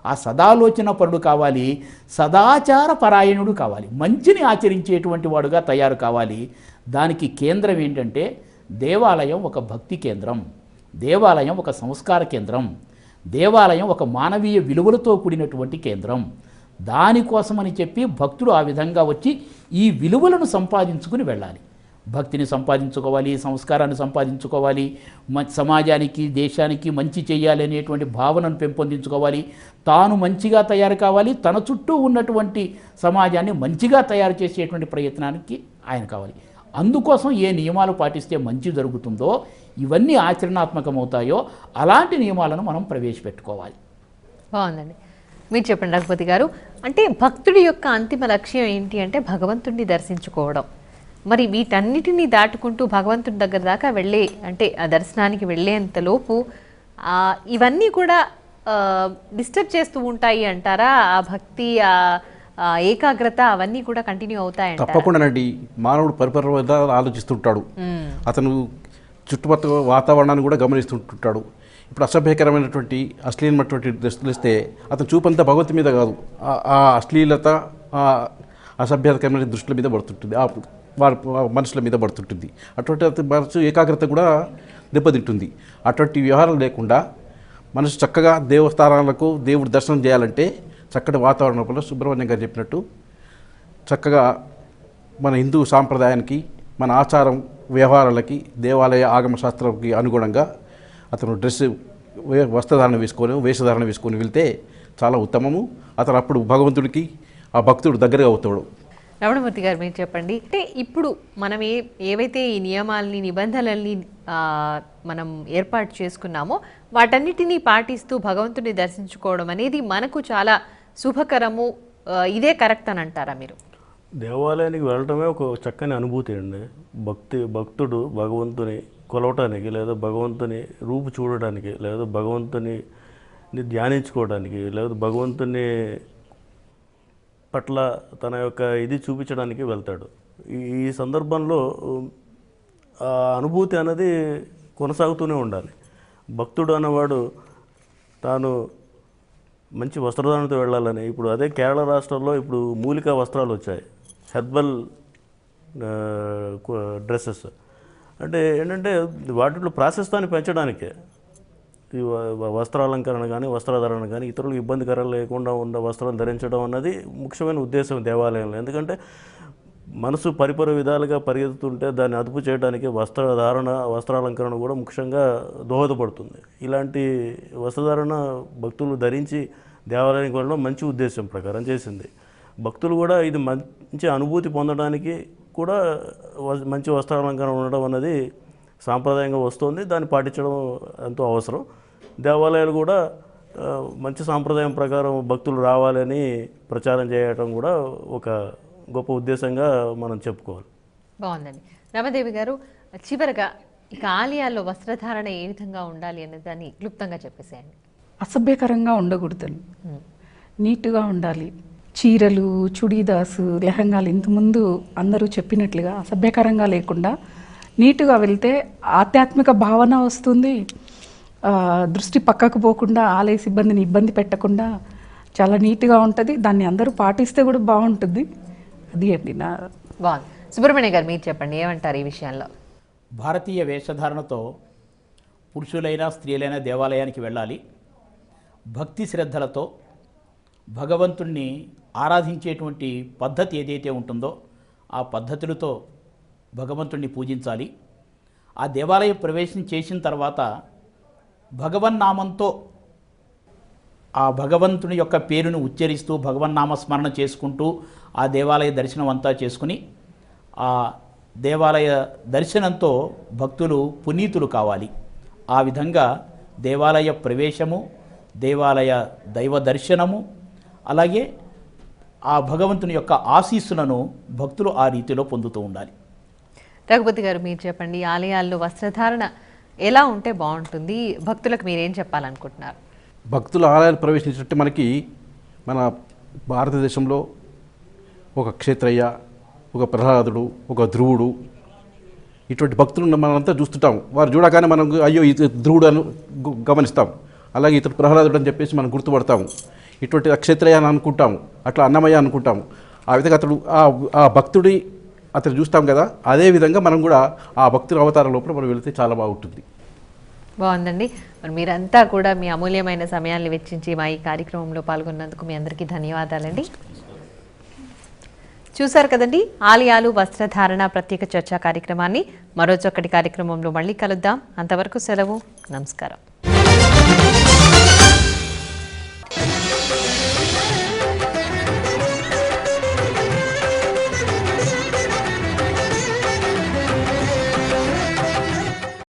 ఆ సదాలోచన పరుడు కావాలి, సదాచార పరాయణుడు కావాలి, మంచిని ఆచరించేటువంటి వాడుగా తయారు కావాలి. దానికి కేంద్రం ఏంటంటే దేవాలయం ఒక భక్తి కేంద్రం, దేవాలయం ఒక సంస్కార కేంద్రం, దేవాలయం ఒక మానవీయ విలువలతో కూడినటువంటి కేంద్రం. దానికోసమని చెప్పి భక్తుడు ఆ విధంగా వచ్చి ఈ విలువలను సంపాదించుకుని వెళ్ళాలి. భక్తిని సంపాదించుకోవాలి, సంస్కారాన్ని సంపాదించుకోవాలి, సమాజానికి దేశానికి మంచి చేయాలి అనేటువంటి భావనను పెంపొందించుకోవాలి, తాను మంచిగా తయారు కావాలి, తన చుట్టూ ఉన్నటువంటి సమాజాన్ని మంచిగా తయారు చేసేటువంటి ప్రయత్నానికి ఆయన కావాలి. అందుకోసం ఏ నియమాలు పాటిస్తే మంచి జరుగుతుందో, ఇవన్నీ ఆచరణాత్మకమవుతాయో అలాంటి నియమాలను మనం ప్రవేశపెట్టుకోవాలి. బాగుందండి. మీరు చెప్పండి రఘుపతి గారు, అంటే భక్తుడి యొక్క అంతిమ లక్ష్యం ఏంటి అంటే భగవంతుడిని దర్శించుకోవడం. మరి వీటన్నిటినీ దాటుకుంటూ భగవంతుడి దగ్గర దాకా వెళ్ళే, అంటే ఆ దర్శనానికి వెళ్ళేంతలోపు ఇవన్నీ కూడా డిస్టర్బ్ చేస్తూ ఉంటాయి అంటారా? ఆ భక్తి, ఆ ఏకాగ్రత అవన్నీ కూడా కంటిన్యూ అవుతాయి? తప్పకుండానండి. మానవుడు పరిపరి విధాలు ఆలోచిస్తుంటాడు, అతను చుట్టుపక్కల వాతావరణాన్ని కూడా గమనిస్తుంటాడు. ఇప్పుడు అసభ్యకరమైనటువంటి అశ్లీలమైనటువంటి దుస్తులు ఇస్తే అతను చూపంతా భగవంతు మీద కాదు, ఆ అశ్లీలత, ఆ అసభ్యకరమైన దృష్టిల మీద పడుతుంటుంది, వారి మనుషుల మీద పడుతుంటుంది. అటువంటి మనసు ఏకాగ్రత కూడా దెబ్బతింటుంది. అటువంటి వ్యవహారం లేకుండా మనసు చక్కగా దేవస్థానాలకు దేవుడి దర్శనం చేయాలంటే చక్కటి వాతావరణంలో సుబ్రహ్మణ్యం గారు చెప్పినట్టు చక్కగా మన హిందూ సాంప్రదాయానికి, మన ఆచారం వ్యవహారాలకి, దేవాలయ ఆగమ శాస్త్రంకి అనుగుణంగా అతను వస్త్రధారణ వేసుకొని, వేషధారణ వేసుకొని వెళ్తే చాలా ఉత్తమము. అతను అప్పుడు భగవంతుడికి, ఆ భక్తుడు దగ్గరగా అవుతాడు. రమణమూర్తి గారు, మీరు చెప్పండి. అంటే ఇప్పుడు మనం ఏవైతే ఈ నియమాలని, నిబంధనల్ని మనం ఏర్పాటు చేసుకున్నామో వాటన్నిటినీ పాటిస్తూ భగవంతుడిని దర్శించుకోవడం అనేది మనకు చాలా శుభకరము, ఇదే కరెక్ట్ అని అంటారా మీరు? దేవాలయానికి వెళ్ళటమే ఒక చక్కని అనుభూతి అండి. భక్తుడు భగవంతుని కొలవటానికి, లేదా భగవంతుని రూపు చూడడానికి, లేదా భగవంతుని ధ్యానించుకోవడానికి, లేదా భగవంతుని పట్ల తన యొక్క ఇది చూపించడానికి వెళ్తాడు. ఈ సందర్భంలో ఆ అనుభూతి అనేది కొనసాగుతూనే ఉండాలి. భక్తుడు అన్నవాడు తాను మంచి వస్త్రధారణతో వెళ్ళాలని, ఇప్పుడు అదే కేరళ రాష్ట్రంలో ఇప్పుడు మూలికా వస్త్రాలు వచ్చాయి, హెర్బల్ డ్రెస్సెస్. అంటే ఏంటంటే వాటిలో ప్రాశస్తాన్ని పెంచడానికే ఈ వస్త్రాలంకరణ కానీ, వస్త్రధారణ కానీ, ఇతరులకు ఇబ్బందికరం లేకుండా ఉన్న వస్త్రాలు ధరించడం అన్నది ముఖ్యమైన ఉద్దేశం దేవాలయంలో. ఎందుకంటే మనసు పరిపరి విధాలుగా పరిగెత్తుతుంటే దాన్ని అదుపు చేయడానికి వస్త్రాలంకరణ కూడా ముఖ్యంగా దోహదపడుతుంది. ఇలాంటి వస్త్రధారణ భక్తులు ధరించి దేవాలయానికి వెళ్ళడం మంచి ఉద్దేశం ప్రకారం చేసింది. భక్తులు కూడా ఇది మంచి అనుభూతి పొందడానికి కూడా మంచి వస్త్రాలంకరణ ఉండడం అనేది సాంప్రదాయంగా వస్తుంది. దాన్ని పాటించడం ఎంతో అవసరం. దేవాలయాలు కూడా మంచి సాంప్రదాయం ప్రకారం భక్తులు రావాలని ప్రచారం చేయడం కూడా ఒక గొప్ప ఉద్దేశంగా మనం చెప్పుకోవాలి. బాగుందండి. రమాదేవి గారు, చివరగా ఇక ఆలయాల్లో వస్త్రధారణ ఏ విధంగా ఉండాలి అనే దాన్ని క్లుప్తంగా చెప్పేసేయండి. అసభ్యకరంగా ఉండకూడదండి, నీట్గా ఉండాలి. చీరలు, చుడీదాసు, లెహంగాలు ఇంతకుముందు అందరూ చెప్పినట్లుగా అసభ్యకరంగా లేకుండా నీట్గా వెళ్తే ఆధ్యాత్మిక భావన వస్తుంది. దృష్టి పక్కకు పోకుండా, ఆలయ సిబ్బందిని ఇబ్బంది పెట్టకుండా చాలా నీట్గా ఉంటుంది. దాన్ని అందరూ పాటిస్తే కూడా బాగుంటుంది. అది అండి నా. బాగుంది. సుబ్రహ్మణ్య గారు, మీరు చెప్పండి, ఏమంటారు ఈ విషయంలో? భారతీయ వేషధారణతో పురుషులైనా స్త్రీలైనా దేవాలయానికి వెళ్ళాలి. భక్తి శ్రద్ధలతో భగవంతుణ్ణి ఆరాధించేటువంటి పద్ధతి ఏదైతే ఉంటుందో ఆ పద్ధతులతో భగవంతుణ్ణి పూజించాలి. ఆ దేవాలయ ప్రవేశం చేసిన తర్వాత భగవన్నామంతో ఆ భగవంతుని యొక్క పేరును ఉచ్చరిస్తూ భగవన్నామస్మరణ చేసుకుంటూ ఆ దేవాలయ దర్శనం అంతా చేసుకుని, ఆ దేవాలయ దర్శనంతో భక్తులు పునీతులు కావాలి. ఆ విధంగా దేవాలయ ప్రవేశము, దేవాలయ దైవ దర్శనము, అలాగే ఆ భగవంతుని యొక్క ఆశీస్సులను భక్తులు ఆ రీతిలో పొందుతూ ఉండాలి. రఘుపతి గారు, మీరు చెప్పండి, ఆలయాల్లో వస్త్రధారణ ఎలా ఉంటే బాగుంటుంది? భక్తులకు మీరేం చెప్పాలనుకుంటున్నారు? భక్తులు ఆలయాలు ప్రవేశించినట్టు మనకి మన భారతదేశంలో ఒక క్షేత్రయ్య, ఒక ప్రహ్లాదుడు, ఒక ధ్రువుడు, ఇటువంటి భక్తులను మనంతా చూస్తుంటాం. వారు చూడగానే మనం అయ్యో ఇతడు ధ్రువుడు అని గమనిస్తాం. అలాగే ఇతడు ప్రహ్లాదుడు అని చెప్పేసి మనం గుర్తుపడతాము. ఇటువంటి క్షేత్రయ్య అని అనుకుంటాము, అట్లా అన్నమయ్య అనుకుంటాము. ఆ విధంగా అతడు ఆ భక్తుడి అతను చూస్తాం కదా, అదేవిధంగా మనం కూడా ఆ భక్తుల అవతారం లోపల మనం వెళితే చాలా బాగుంటుంది. బాగుందండి. మరి మీరంతా కూడా మీ అమూల్యమైన సమయాన్ని వెచ్చించి మా ఈ కార్యక్రమంలో పాల్గొన్నందుకు మీ అందరికీ ధన్యవాదాలండి. చూశారు కదండి, ఆలయాలు వస్త్రధారణ ప్రత్యేక చర్చా కార్యక్రమాన్ని. మరో చక్కటి కార్యక్రమంలో మళ్ళీ కలుద్దాం. అంతవరకు సెలవు. నమస్కారం.